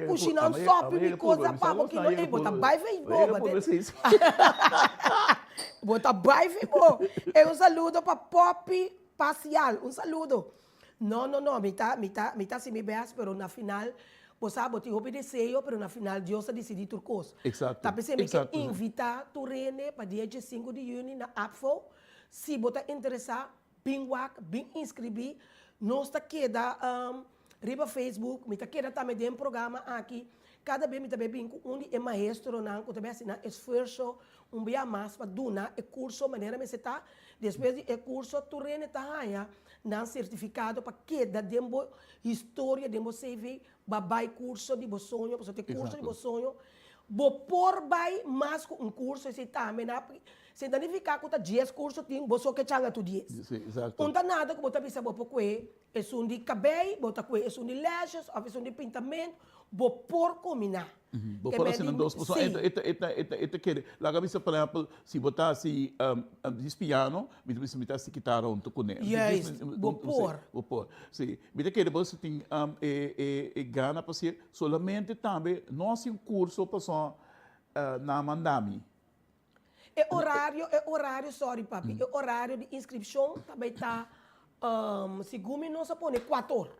cozinhar só me coisa papo que não é, bota vai ver boba. Bota vai ver boba. É saludo para Pop Pacial, saludo. Não, me tá se me beas, pero na final você botou o desejo, pero na final Deus decidiu tudo coisa. Exato. Tá pensando que invitar tu Rene para dia 5 de junho na Appfo. Se você interessar, bem inscrever, nós está queda riba Facebook, me está queda também de um programa aqui cada vez me também bem onde é maestro não, que também assim, esforço um dia mais para donar o curso maneira me está, depois do curso tu rene tá aí, não certificado para que da dembo história dembo CV, babai curso de bo sonho, você tem curso de bo sonho, bo por vai mais um curso esse também na se danificar com 10 cursos tem bo só que changa tu 10. Exato. Não tá nada que bota bisa bo por é um de cabelo, bota que é um de lashes, é um de pintamento, bo por combinar. Vou falar assim, duas pessoas, eta quer, lá cabeça, por exemplo, se botar assim, piano, me botar se guitarra um toco nele. Yes, vou pôr. Sim, me quer você tem gana para ser solamente também nós um curso para só na mandami. É horário, sorry papi, é horário de inscrição também tá, segundo nós põe 4 horas.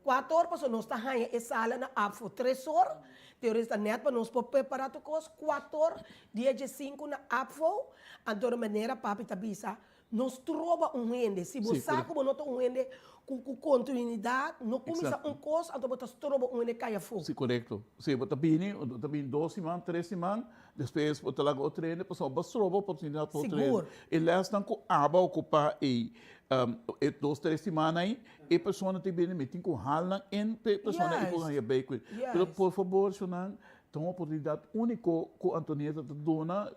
4 horas, para nós está aí, e sala na AFO 3 horas, teoria da net, para nós preparar o curso 4 horas, dia de 5 na AFO, então de maneira, papi, tabisa, nós trova rende, se você sabe como nós rende com continuidade, não começa curso, então você trova rende caia fogo. Sim, correto. Se você bem 2 semanas, 3 semanas, depois você lá o treino, pessoal, você trova oportunidade para o treino. E lá estão com a aba ocupar e 2, 3 semanas aí, e a pessoa não tem benefício com halna em pessoa não tem ganhar bem. Pero por favor, senão tem uma oportunidade única que a Antonieta dona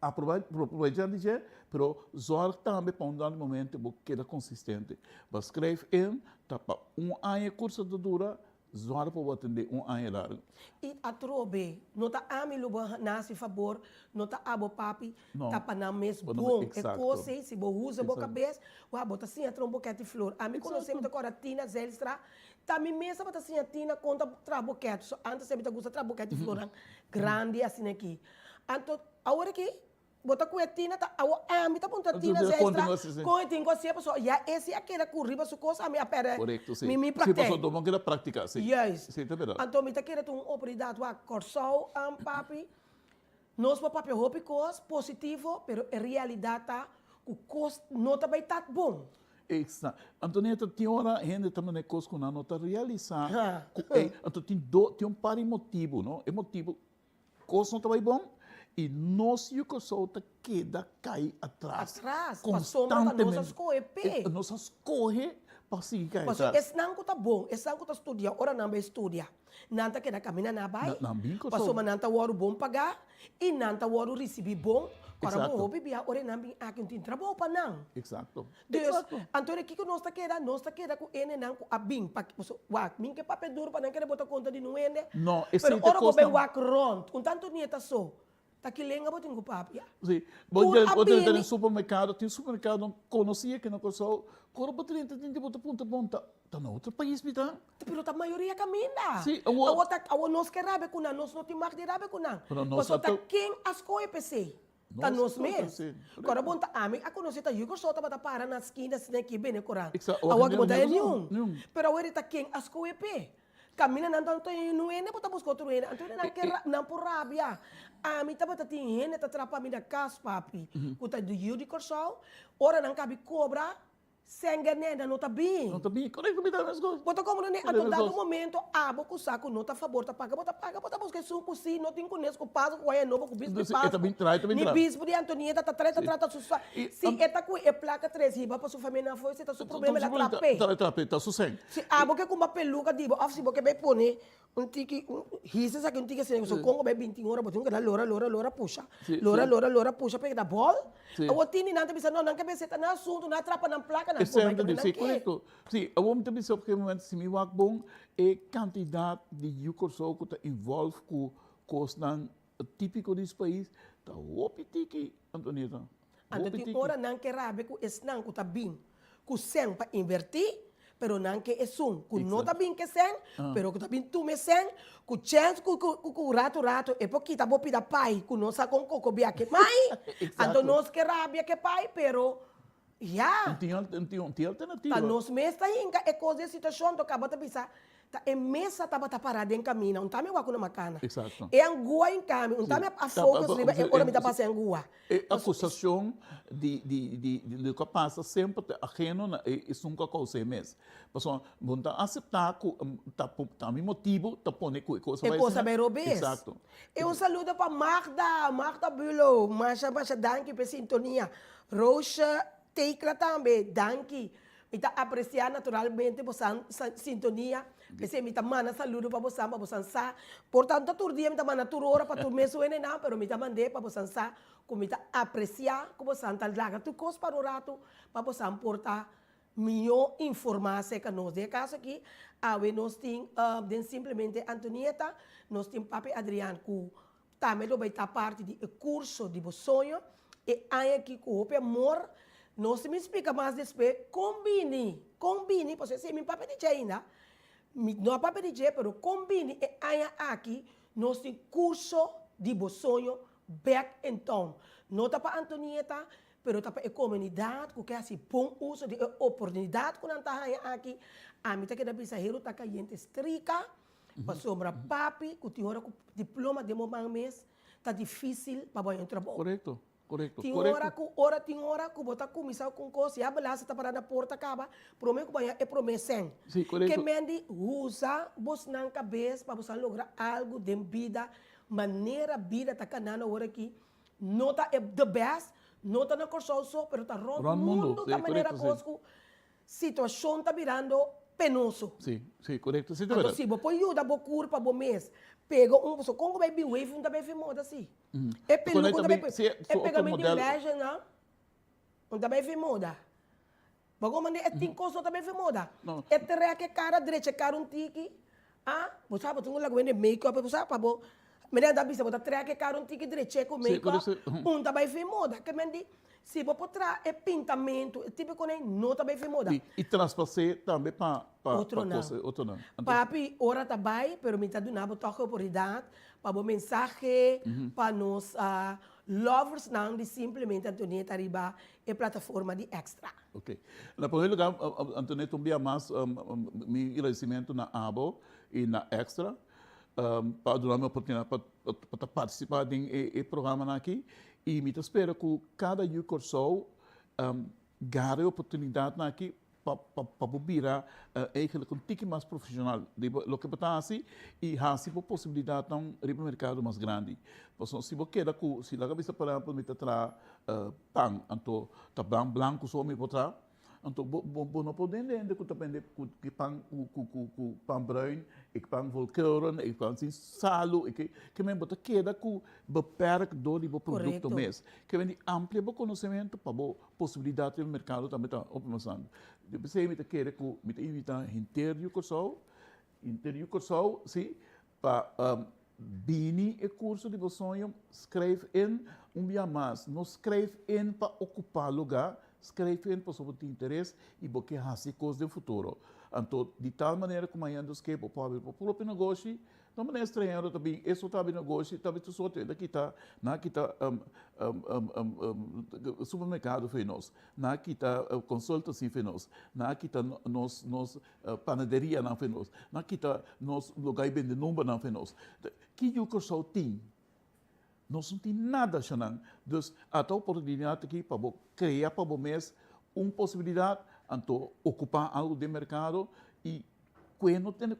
aproveitar dizer, pero zorg também para um dado momento que queda consistente. Mas escreve tapa ano curso de dura, zorg para atender ano largo. E a trobe, não tá a mim luba nasce favor, não tá abo papi, tapa na mes bom, é coisa se bo usa bo cabeça, o bota assim a tromboquete flor. A mim conhecemos da coratina zelstra, tá me mesa bota assim a tina conta traboquete, antes sempre gusta traboquete flor, grande assim aqui. Anto agora que bota com a tina, a mim tá ponta tina zelstra, com a tingo assim a pessoa, já esse aqui era curriba su coisa a minha pera. Correto, sim. Me Se pratica. pessoa toma que prática, sim. Yes. Sim, tá verdade. Então, me tá querendo uma oportunidade a corsal, papi. Nós para papi hopi cos positivo, pero a realidade tá o cos não tá bem tá bom. Exato. Antonieta, tem hora gente também coisa que não está realizando. Então tem par de motivo, não? É motivo, coisa não está bem bom. E nós e o pessoal queda cai atrás. Constantemente. Nós escorre, nós escorre para seguir cai atrás. Esse não está bom, esse não está estudando, ora não vai estudar. Não está querendo caminhar na baia. Passou, mas não está o bom pagar e não está o receber bom. Ora, vou bebia, ora não vem aqui, não tem trabalho para não. Exato. Então, aqui que nós está querendo com ele não com a bim, para mim que papel duro para não querer botar conta de não ele. Não, esse é ora vou bem o acron, com tanto nieta só. Tá que lenga botem com papi. Sim. Pode entrar no supermercado, tem supermercado, não conhecia que não conheceu. Quando você entra, tem que botar ponta. Tá no outro país, tá? Pero a maioria caminha. Sim. Nós que rabe com nós não tem mais de rabe com nós. Mas tá quem as coisas PC. Tá nós mesmo. Agora bom tá a mim a conhecer tá eu só tá para na esquina assim aqui bem corado. Agora que botar nenhum. Pero agora tá quem as coisas pe. Camina não tanto no ene bota buscar outro ene. Então não quer não por rabia. A mim tá bota tem ene tá trapa mim da casa papi. Kuta do you de corsal. Ora não cabe cobra. Sangue nena não tá bem. Não tá bem. Correto, me dá as coisas. Bota como não é a dado momento a boca saco não tá favor tá paga bota buscar sum por si não tem conheço com passo com é novo com bispo passo. Também trai. Ni bispo de Antonieta tá trata sua. Se eta com é placa 3 riba para sua família foi se tá seu problema lá trape. Tá sucem. Se a boca com uma peluca dibo, af se boca bem pone um tique hisa sa que um tique se so Congo bem 20 horas botinho que lora puxa. Lora puxa pega da bola. A outini não tá pensando não quer pensar tá na assunto na trapa na placa na correto. Sim, eu vou também saber que momento se me vai bom é quantidade de yucosol que está envolve com costan típico desse país tá o pitique Antonieta. Anda tem hora não quer rabe com esse não que tá bem com sem para invertir pero não que é sum com não tá bem que sem pero que tá bem tu me sem com chance com rato é porque tá bom pida pai com nossa com coco bia que mãe então nós que rabe que pai pero Não tem alternativa. Tá nos meses tá inga é coisa de situação do acaba de pensar tá é mesa tava tá parada em caminho, não tá me com uma cana. Exato. É angua em caminho, não tá me a focus riba, é hora me tá passando angua. A acusação de que passa sempre ajeno na isso nunca causa mesmo. Pessoal, vão aceitar que tá me motivo, tá pone coisa É coisa bem robês. Exato. E um saludo para Magda Bulo, Masha Danke para sintonia. Rocha Tecla também, Danke. Me tá apreciar naturalmente você sintonia. Pensei, me tá manda saludo para você sa. Portanto, todo dia me tá manda toda hora para tu mesmo e não, pero me tá mandei para você sa, como me tá apreciar, como você tá larga tu coisa para o rato, para você portar melhor informação que nós. De caso aqui, nós temos simplesmente Antonieta, nós temos Papi Adriano, que também vai estar parte do curso de sonho, e aí aqui com o amor, nós me explica mais depois, combine, porque se meu papi DJ ainda, não é papi DJ, mas combine, e aí aqui, nós temos curso de sonho, back in town. Não está para Antonieta, pero tá para a comunidade que quer assim bom uso de oportunidade que não está aqui. A mim tá que da pisahero tá caindo estrica, para sombra papi, que tem hora com diploma de mês, tá difícil para banhar trabalho. Correto. Tem hora que botar comissão com coisa, e a balança tá parada na porta acaba, promete que banhar é promessão. Sim, correto. Que mendi usa você na cabeça para você lograr algo de vida, maneira vida tá canana hora aqui, não tá é the best. Não está na corção só, mas está no mundo da maneira que a situação está virando penoso. Sim, correto. Sim, então, se você ajuda a cura para o mês, pega pessoa, como vai wave, não também faz moda assim. É pelo que também é pegamento de inveja, não? Não também faz moda. Porque é tem coisa também faz moda. É ter que cara direita, cara tique. Você sabe, tu não lago de make-up, você sabe, para mas da bisa bota traque caro tique direito com make-up, também faz moda. Que mendi, se você tra é pintamento, tipo quando não também faz moda. E transpassar também para outro não. Papi, ora também, pero me tá dando uma oportunidade para o mensagem para nós lovers não de simplesmente Antonieta Riba e plataforma de extra. Ok. Na primeiro lugar, Antonieta, um mais meu agradecimento na Abo e na Extra. Para dar uma oportunidade para participar do programa aqui. E me espero que cada curso ganhe a oportunidade aqui para virar eigenlijk um tique mais profissional. O que está assim e há a possibilidade de um mercado mais grande. Porque se você quer que se a cabeça para me tra pan, então tá branco só me botar. Então, não podemos entender que depende que pão bruin, que pão volkeuren, que pão sem salo, que me bota queda que beperkt door die produto mesmo. Que vem amplia conhecimento para a possibilidade do mercado também está optimizando. Eu pensei que querer que me invita interior curso, sim, para bini e curso de sonho, escreve dia mais, não escreve para ocupar lugar. Escreve para o seu interesse e porque há coisas do futuro. Então, de tal maneira como ainda os que pode abrir o próprio negócio, de maneira estrangeira também, isso também negócio, também tu só tem daqui está, supermercado foi nós, aqui está consultancy foi nós, aqui está nós panaderia não foi nós, aqui está nós lugar de número não foi nós. Que o só tem? Nós não temos nada, Xanan. Então, a tal oportunidade aqui para criar para o mês uma possibilidade de ocupar algo de mercado e quando tem que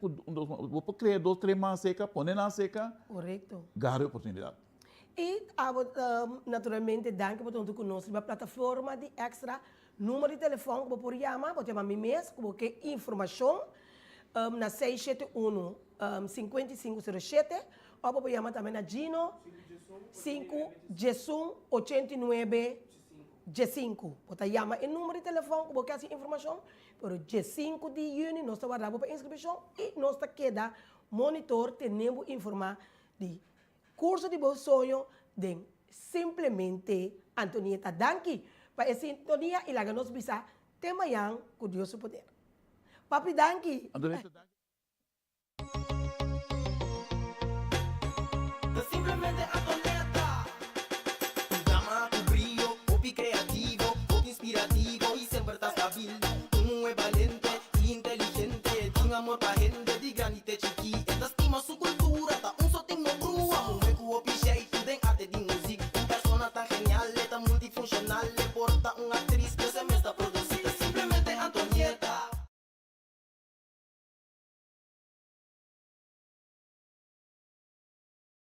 criar 2, 3 mais seca, pôr na seca, ganhar a oportunidade. E, naturalmente, danke por tudo conosco na plataforma de extra, número de telefone que você chamar, você chama mim mesmo, porque informação na 671-5507, ou você chama também na Gino, 5 G1 89 G5. Você chama o número de telefone, porque essa informação, pero G5 de junho nós estamos guardando para inscrição e nós estamos queda monitor, temos informar de curso de sonho de simplesmente Antonieta Danke para essa sintonia e lá nos bisa tema yang curioso poder. Papi Danke. Antonieta Danke. Simplemente Antonieta, un drama, un brillo, hobby creativo, hobby inspirativo y siempre está stabil. Un muy valiente, inteligente, tiene amor para gente. gente de grande te chiqui. Esta estima su cultura.